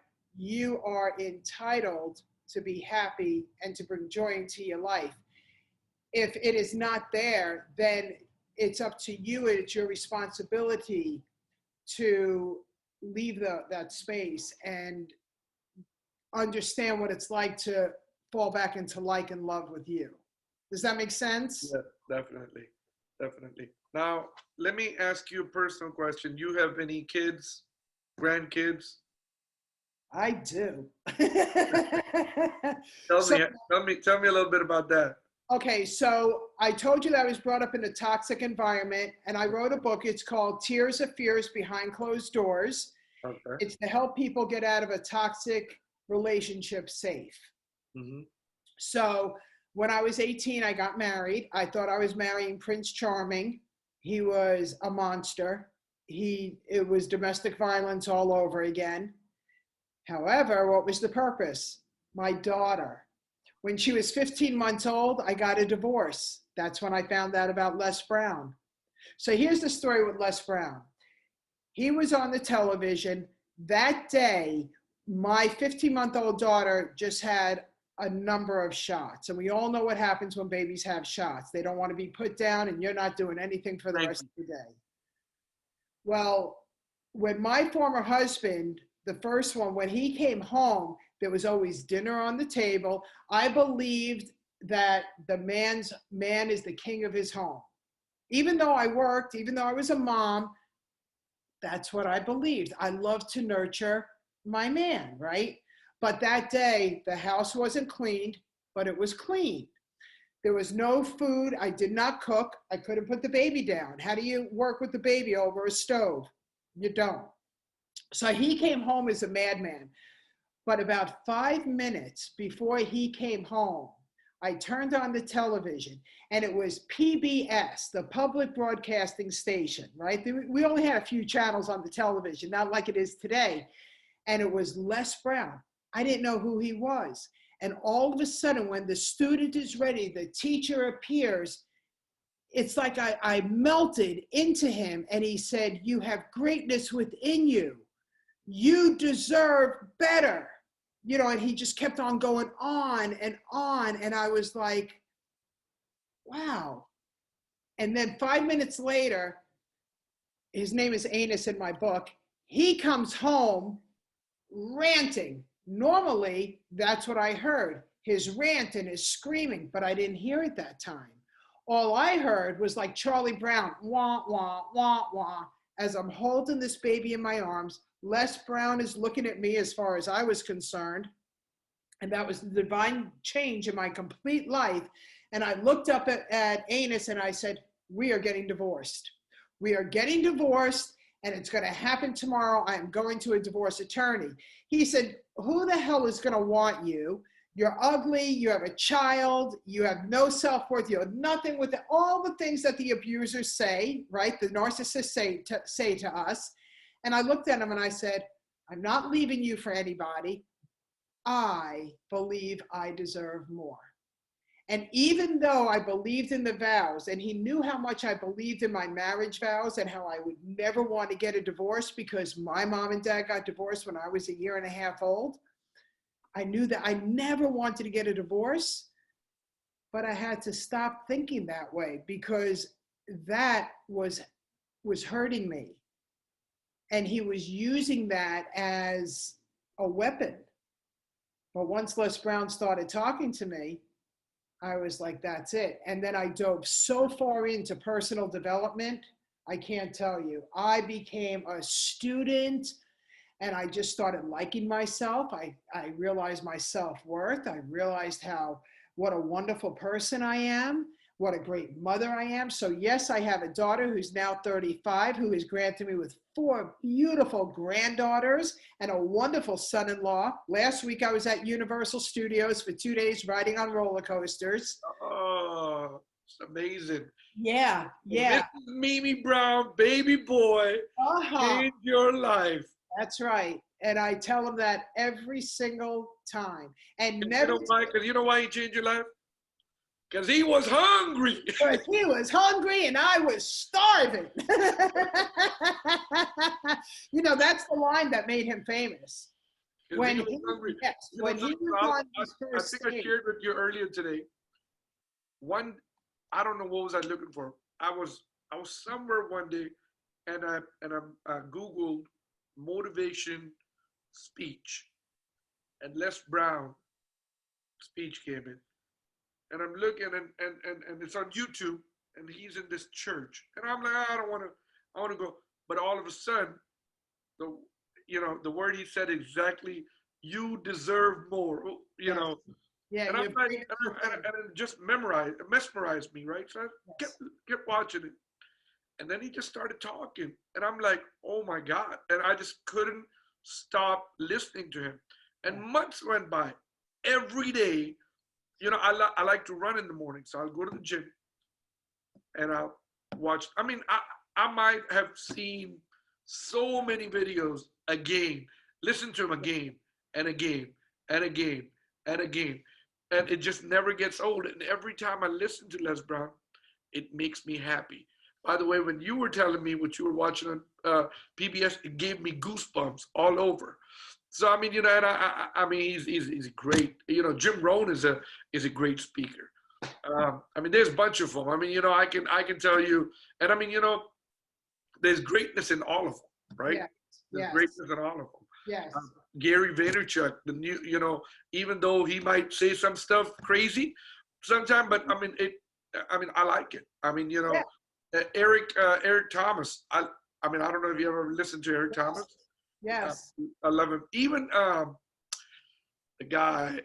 entitled to be happy and to bring joy into your life. If it is not there, then it's up to you. It's your responsibility to leave that space and understand what it's like to fall back into like and love with you. Does that make sense? Yeah, definitely. Now, let me ask you a personal question. You have any kids, grandkids? I do. Tell me a little bit about that. Okay, so I told you that I was brought up in a toxic environment, and I wrote a book. It's called Tears of Fears Behind Closed Doors. Okay. It's to help people get out of a toxic relationship safe. Mm-hmm. So when I was 18, I got married. I thought I was marrying Prince Charming. He was a monster. It was domestic violence all over again. However, what was the purpose? My daughter. When she was 15 months old, I got a divorce. That's when I found out about Les Brown. So here's the story with Les Brown. He was on the television that day. My 15-month-old daughter just had a number of shots. And we all know what happens when babies have shots. They don't want to be put down, and you're not doing anything for the rest of the day. Well, when my former husband, the first one, when he came home, there was always dinner on the table. I believed that the man is the king of his home. Even though I worked, even though I was a mom, that's what I believed. I love to nurture my man, right? But that day, the house wasn't cleaned, but it was clean. There was no food. I did not cook. I couldn't put the baby down. How do you work with the baby over a stove? You don't. So he came home as a madman. But about 5 minutes before he came home, I turned on the television, and it was PBS, the public broadcasting station, right? We only had a few channels on the television, not like it is today. And it was Les Brown. I didn't know who he was. And all of a sudden, when the student is ready, the teacher appears, it's like I melted into him, and he said, "You have greatness within you. You deserve better." You know, and he just kept on going on. And I was like, wow. And then 5 minutes later, his name is Anus in my book, he comes home ranting. Normally, that's what I heard, his rant and his screaming, but I didn't hear it that time. All I heard was like Charlie Brown, wah, wah, wah, wah, as I'm holding this baby in my arms. Les Brown is looking at me as far as I was concerned. And that was the divine change in my complete life. And I looked up at Anus and I said, "We are getting divorced. We are getting divorced, and it's going to happen tomorrow. I am going to a divorce attorney." He said, "Who the hell is going to want you? You're ugly. You have a child. You have no self-worth. You have nothing with it." All the things that the abusers say, right? The narcissists say to us. And I looked at him and I said, "I'm not leaving you for anybody. I believe I deserve more." And even though I believed in the vows, and he knew how much I believed in my marriage vows and how I would never want to get a divorce because my mom and dad got divorced when I was 1.5 years old, I knew that I never wanted to get a divorce, but I had to stop thinking that way because that was hurting me. And he was using that as a weapon. But once Les Brown started talking to me, I was like, that's it. And then I dove so far into personal development, I can't tell you. I became a student, and I just started liking myself. I realized my self-worth. I realized what a wonderful person I am, what a great mother I am. So yes, I have a daughter who's now 35, who has granted me with 4 beautiful granddaughters and a wonderful son-in-law. Last week I was at Universal Studios for 2 days riding on roller coasters. Oh, it's amazing. Yeah, yeah. Mrs. Mimi Brown, baby boy, changed your life. That's right. And I tell him that every single time. And never. You know why he changed your life? Because he was hungry. Because he was hungry and I was starving. You know, that's the line that made him famous. When he was hungry. Yes, when he was on his first I think I shared with you earlier today. I don't know what was I looking for. I was somewhere one day, and I Googled motivation speech, and Les Brown speech came in. And I'm looking, and it's on YouTube, and he's in this church, and I'm like, I want to go, but all of a sudden, the word he said exactly, "You deserve more," you know. Yeah. And I'm like, and it just mesmerized me, right? So I kept watching it, and then he just started talking, and I'm like, oh my God, and I just couldn't stop listening to him. And months went by. Every day, I like to run in the morning, so I'll go to the gym and I'll watch. I mean, I might have seen so many videos again, listen to them again and again and again and again, and it just never gets old. And every time I listen to Les Brown, it makes me happy. By the way, when you were telling me what you were watching on PBS, it gave me goosebumps all over. So I mean, and I mean, he's great. Jim Rohn is a great speaker. I mean, there's a bunch of them. I mean, I can tell you, and I mean, there's greatness in all of them, right? Yes. There's Yes. greatness in all of them. Yes. Gary Vaynerchuk, the new, even though he might say some stuff crazy sometimes, but I mean, I like it. I mean, Yeah. Eric Thomas. I mean, I don't know if you ever listened to Eric Thomas. Yes. I love him. Even the guy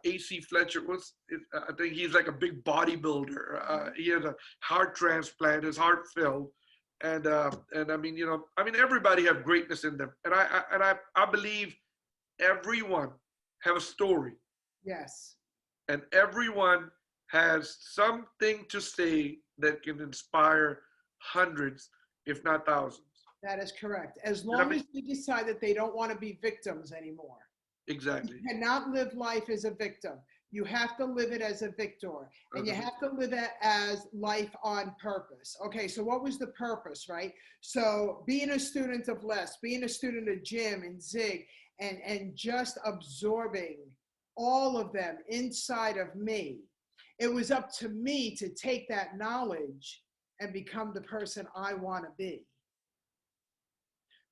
AC Fletcher I think he's like a big bodybuilder. He has a heart transplant. His heart failed, and I mean, everybody have greatness in them, and I believe everyone have a story, Yes. and everyone has something to say that can inspire hundreds, if not thousands. That is correct. As And I long mean- as they decide that they don't want to be victims anymore. Exactly. You cannot live life as a victim. You have to live it as a victor, and you have to live it as life on purpose. Okay, so what was the purpose, right? So being a student of Les, being a student of Jim and Zig, and just absorbing all of them inside of me, it was up to me to take that knowledge and become the person I want to be.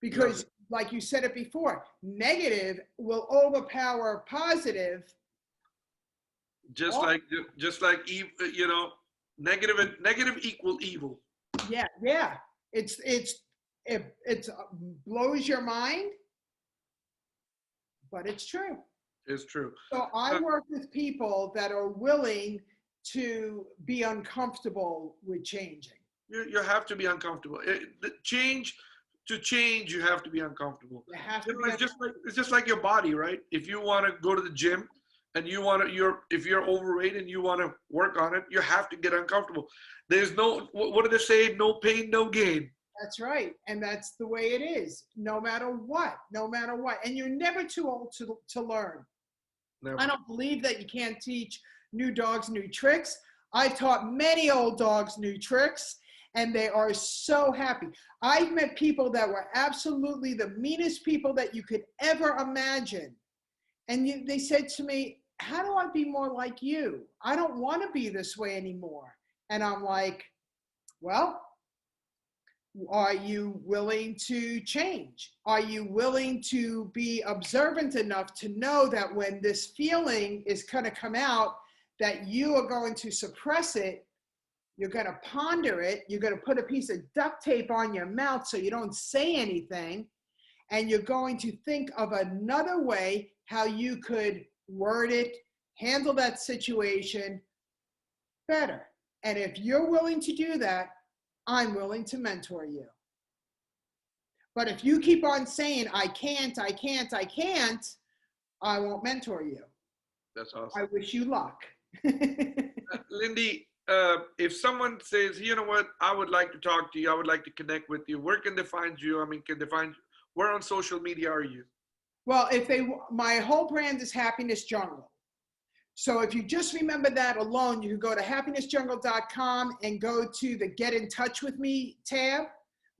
Because like you said it before, negative will overpower positive. Just like negative equal evil. Yeah. It blows your mind, but it's true. It's true. So I work with people that are willing to be uncomfortable with changing. You have to be uncomfortable. To change, you have to be uncomfortable. You have to It's just like your body, right? If you want to go to the gym and if you're overweight and you want to work on it, you have to get uncomfortable. There's what do they say? No pain, no gain. That's right. And that's the way it is, no matter what. And you're never too old to learn. Never. I don't believe that you can't teach new dogs new tricks. I've taught many old dogs new tricks, and they are so happy. I've met people that were absolutely the meanest people that you could ever imagine. And they said to me, how do I be more like you? I don't want to be this way anymore. And I'm like, well, are you willing to change? Are you willing to be observant enough to know that when this feeling is going to come out, that you are going to suppress it? You're going to ponder it. You're going to put a piece of duct tape on your mouth so you don't say anything. And you're going to think of another way how you could word it, handle that situation better. And if you're willing to do that, I'm willing to mentor you. But if you keep on saying, I can't, I won't mentor you. That's awesome. I wish you luck. Lyndee, if someone says, you know what, I would like to talk to you, I would like to connect with you, where can they find you? I mean, where on social media are you? Well, my whole brand is Happiness Jungle. So if you just remember that alone, you can go to happinessjungle.com and go to the Get in Touch with Me tab.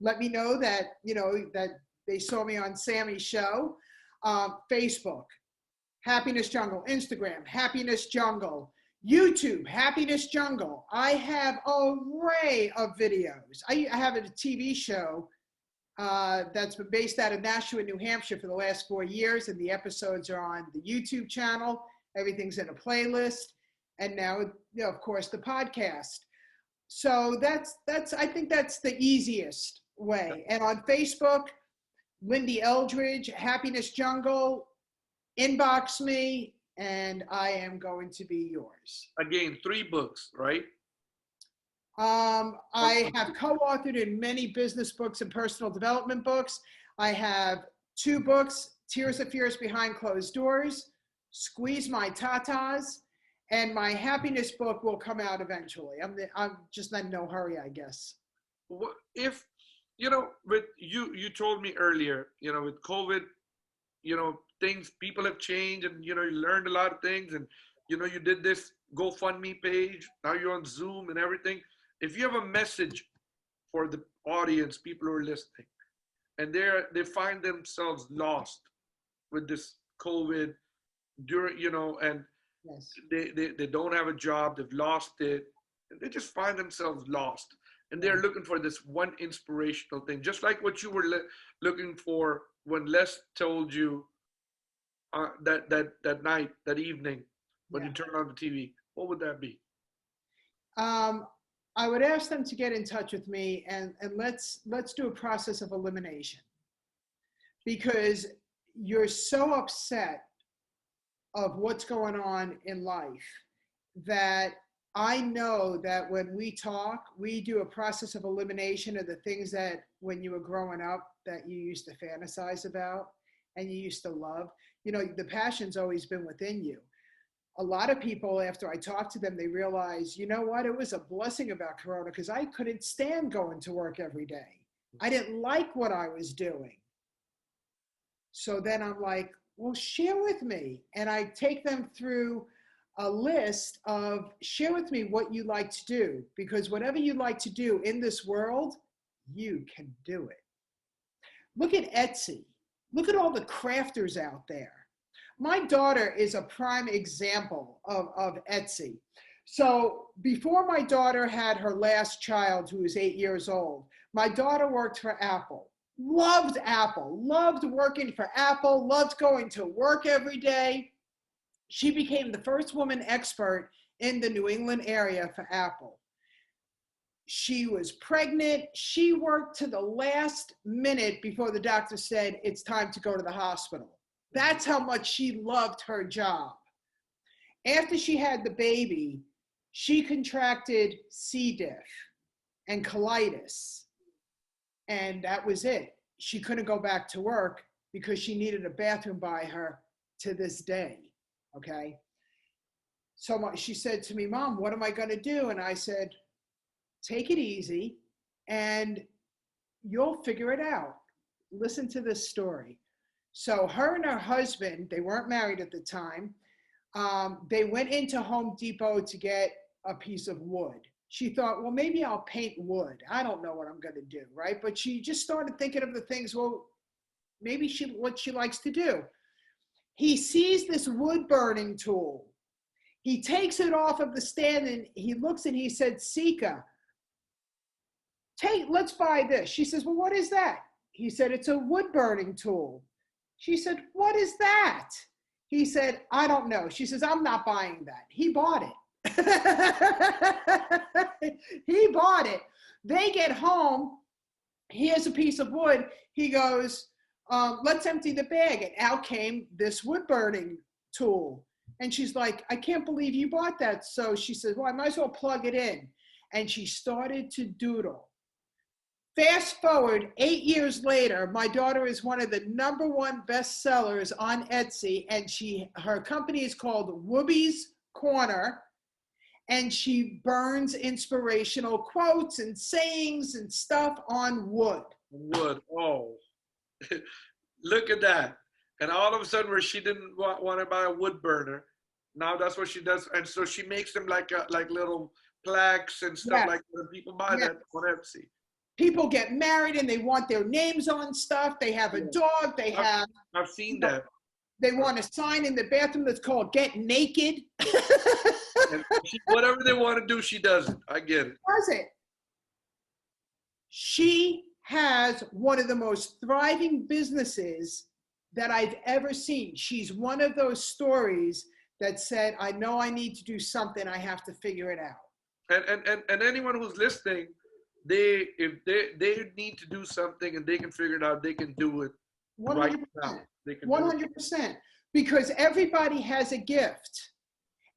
Let me know that, that they saw me on Sammy's show. Facebook, Happiness Jungle. Instagram, Happiness Jungle. YouTube, Happiness Jungle. I have an array of videos. I have a TV show that's been based out of Nashua, New Hampshire for the last 4 years, and the episodes are on the YouTube channel. Everything's in a playlist, and now, of course, the podcast. So I think that's the easiest way. And on Facebook, Lyndee Eldridge, Happiness Jungle, inbox me, and I am going to be yours. Again, 3 books, right? I have co-authored in many business books and personal development books. I have 2 books, Tears of Fears Behind Closed Doors, Squeeze My Tatas, and my happiness book will come out eventually. I'm just not in no hurry, I guess. What if, with you told me earlier, with COVID, things, people have changed, and you learned a lot of things, and you did this GoFundMe page, now you're on Zoom and everything. If you have a message for the audience, people who are listening, and they find themselves lost with this COVID during, and Yes. they don't have a job, they've lost it, and they just find themselves lost, and they're looking for this one inspirational thing, just like what you were looking for when Les told you that night, that evening, when you turned on the TV. What would that be? I would ask them to get in touch with me, and let's do a process of elimination, because you're so upset of what's going on in life that I know that when we talk, we do a process of elimination of the things that when you were growing up that you used to fantasize about and you used to love. The passion's always been within you. A lot of people, after I talk to them, they realize, you know what, it was a blessing about Corona, because I couldn't stand going to work every day. I didn't like what I was doing. So then I'm like, well, share with me. And I take them through a list of, share with me what you like to do, because whatever you like to do in this world, you can do it. Look at Etsy. Look at all the crafters out there. My daughter is a prime example of Etsy. So before my daughter had her last child, who was 8 years old, my daughter worked for Apple. Loved Apple, loved working for Apple, loved going to work every day. She became the first woman expert in the New England area for Apple. She was pregnant. She worked to the last minute before the doctor said, it's time to go to the hospital. That's how much she loved her job. After she had the baby, she contracted C. diff and colitis. And that was it. She couldn't go back to work because she needed a bathroom by her to this day, okay? So she said to me, Mom, what am I gonna do? And I said, take it easy and you'll figure it out. Listen to this story. So her and her husband, they weren't married at the time, they went into Home Depot to get a piece of wood. She thought, well, maybe I'll paint wood. I don't know what I'm gonna do, right? But she just started thinking of the things, well, maybe what she likes to do. He sees this wood burning tool. He takes it off of the stand and he looks and he said, Sika, let's buy this. She says, well, what is that? He said, it's a wood burning tool. She said, what is that? He said, I don't know. She says, I'm not buying that. He bought it. He bought it. They get home. He has a piece of wood. He goes, let's empty the bag. And out came this wood burning tool. And she's like, I can't believe you bought that. So she says, well, I might as well plug it in. And she started to doodle. Fast forward 8 years later, my daughter is one of the #1 bestsellers on Etsy, and her company is called Whoopi's Corner, and she burns inspirational quotes and sayings and stuff on wood. Wood, oh, look at that. And all of a sudden, where she didn't want to buy a wood burner, now that's what she does. And so she makes them like little plaques and stuff like that. People buy that on Etsy. People get married and they want their names on stuff. They have a dog. I've seen that. They want a sign in the bathroom that's called "Get Naked." And whatever they want to do, she does it. I get it. Does it? She has one of the most thriving businesses that I've ever seen. She's one of those stories that said, I know I need to do something. I have to figure it out. And anyone who's listening, if they need to do something and they can figure it out, they can do it 100%. right now. They can 100%. Because everybody has a gift.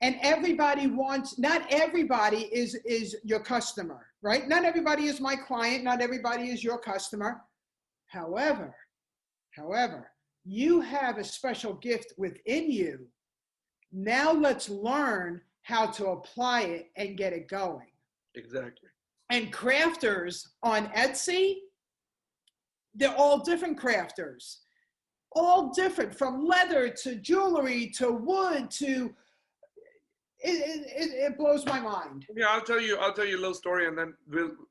And everybody wants, not everybody is your customer, right? Not everybody is my client. Not everybody is your customer. However, However, you have a special gift within you. Now let's learn how to apply it and get it going. Exactly. And crafters on Etsy, they're all different crafters, all different, from leather to jewelry to wood to, it blows my mind. Yeah, I'll tell you a little story, and then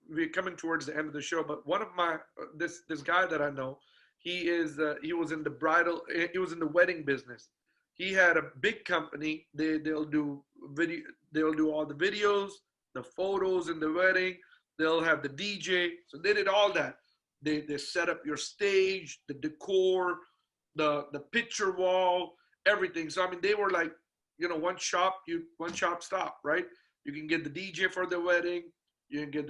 we're coming towards the end of the show. But one of my this guy that I know, he was in the wedding business. He had a big company. They'll do all the videos, the photos in the wedding. They'll have the DJ. So they did all that. They set up your stage, the decor, the picture wall, everything. So I mean, they were like, one shop stop, right? You can get the DJ for the wedding. You can get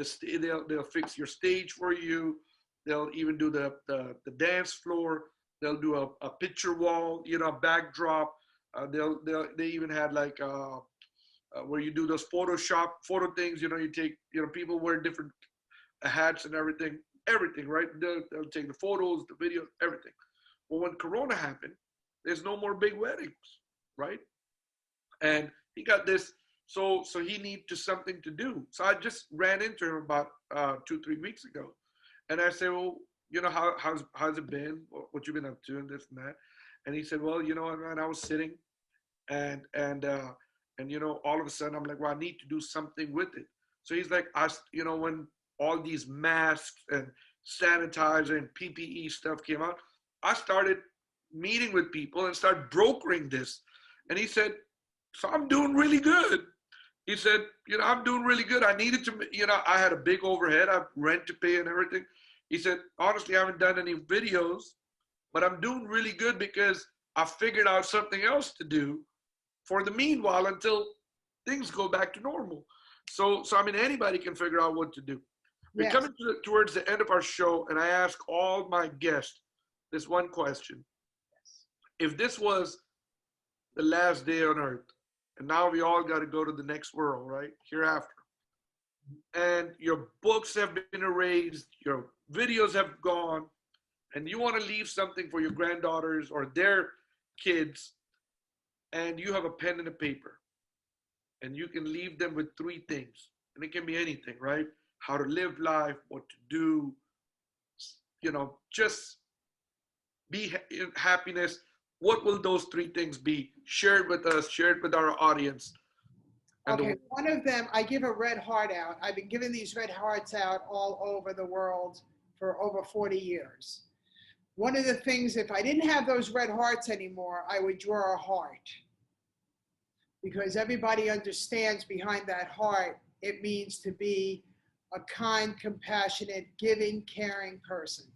they'll fix your stage for you. They'll even do the dance floor. They'll do a picture wall, a backdrop. They even had like where you do those photo things. You take, people wear different hats and everything, right? They'll take the photos, the videos, everything. Well, when Corona happened, there's no more big weddings, right? And he got this, so he needed something to do. So I just ran into him about 2-3 weeks ago, and I said, well, how's it been? What you been up to, and this and that? And he said, well, man, I was sitting, and all of a sudden I'm like, well, I need to do something with it. So he's like, when all these masks and sanitizer and PPE stuff came out, I started meeting with people and started brokering this. And he said, so I'm doing really good. He said, I'm doing really good. I needed to, I had a big overhead. I have rent to pay and everything. He said, honestly, I haven't done any videos, but I'm doing really good because I figured out something else to do for the meanwhile until things go back to normal. So I mean, anybody can figure out what to do. We're Yes. coming towards the end of our show, and I ask all my guests this one question. If this was the last day on earth, and now we all got to go to the next world, right? Hereafter. And your books have been erased, your videos have gone, and you want to leave something for your granddaughters or their kids, and you have a pen and a paper, and you can leave them with 3 things. And it can be anything, right? How to live life, what to do, just be in happiness. What will those 3 things be? Share it with us, share it with our audience. Okay, one of them, I give a red heart out. I've been giving these red hearts out all over the world for over 40 years. One of the things, if I didn't have those red hearts anymore, I would draw a heart. Because everybody understands behind that heart, it means to be a kind, compassionate, giving, caring person.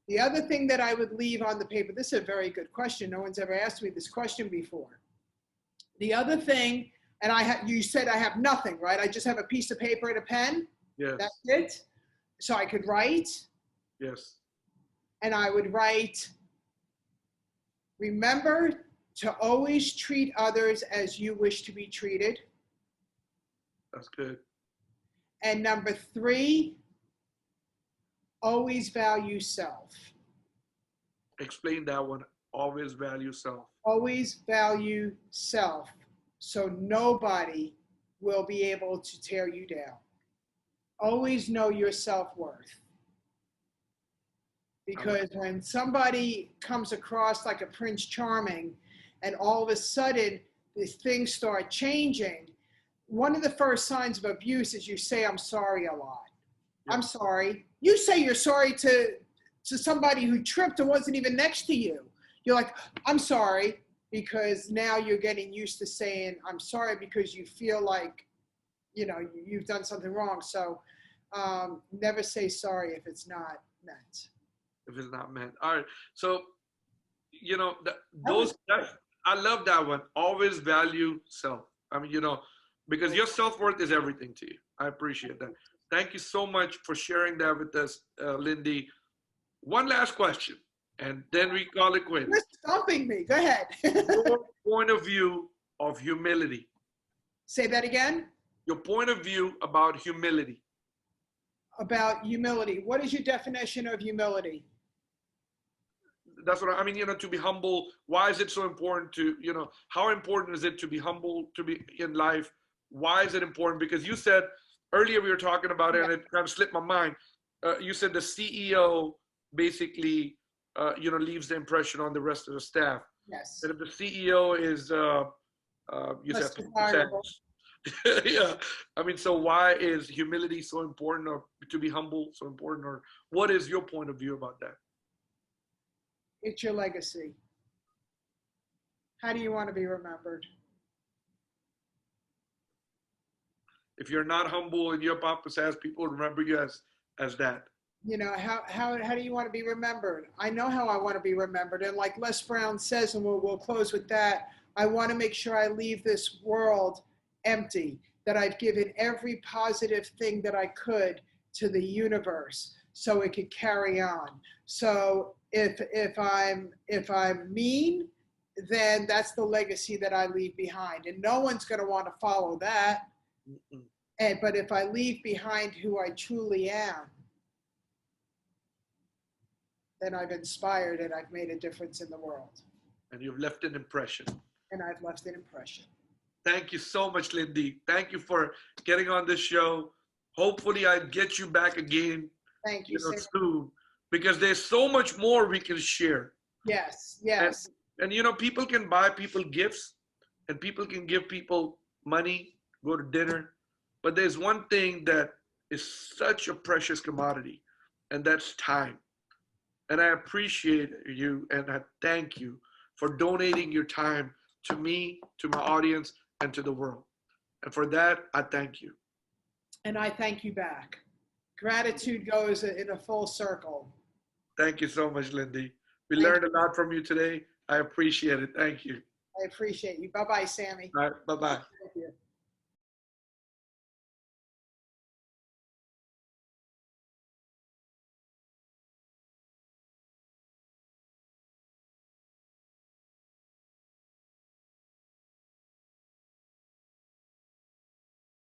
The other thing that I would leave on the paper, this is a very good question. No one's ever asked me this question before. The other thing, and you said I have nothing, right? I just have a piece of paper and a pen? Yes. That's it? So I could write? Yes. And I would write, remember to always treat others as you wish to be treated. That's good. And number 3, always value self. Explain that one. Always value self. Always value self, so nobody will be able to tear you down. Always know your self-worth. Because when somebody comes across like a Prince Charming and all of a sudden these things start changing, one of the first signs of abuse is you say, I'm sorry a lot. Yeah. I'm sorry. You say you're sorry to somebody who tripped and wasn't even next to you. You're like, I'm sorry, because now you're getting used to saying, I'm sorry, because you feel like, you've done something wrong. So never say sorry if it's not meant. If it's not meant. All right. So, I love that one. Always value self. I mean, because your self-worth is everything to you. I appreciate that. Thank you so much for sharing that with us, Lynndee. One last question, and then we call it quits. You're stopping me. Go ahead. Your point of view of humility. Say that again? Your point of view about humility. About humility. What is your definition of humility? that's what I mean, to be humble. Why is it so important to, how important is it to be humble, to be in life? Why is it important? Because you said earlier, we were talking about it, and it kind of slipped my mind. You said the CEO basically, leaves the impression on the rest of the staff. Yes. And if the CEO is, you Less said, desirable. yeah. I mean, so why is humility so important, or to be humble so important, or what is your point of view about that? It's your legacy. How do you want to be remembered? If you're not humble and your papa says, people remember you as that. How do you want to be remembered? I know how I want to be remembered. And like Les Brown says, and we'll close with that, I want to make sure I leave this world empty, that I've given every positive thing that I could to the universe so it could carry on. So if I'm mean, then that's the legacy that I leave behind. And no one's going to want to follow that. But if I leave behind who I truly am, then I've inspired and I've made a difference in the world. And you've left an impression. And I've left an impression. Thank you so much, Lyndee. Thank you for getting on this show. Hopefully I get you back again. Thank you, soon, because there's so much more we can share. Yes. And people can buy people gifts, and people can give people money, go to dinner. But there's one thing that is such a precious commodity, and that's time. And I appreciate you, and I thank you for donating your time to me, to my audience, and to the world. And for that, I thank you. And I thank you back. Gratitude goes in a full circle. Thank you so much, Lyndee. We learned a lot from you today. I appreciate it. Thank you. I appreciate you. Bye-bye, Sammy. All right, bye-bye.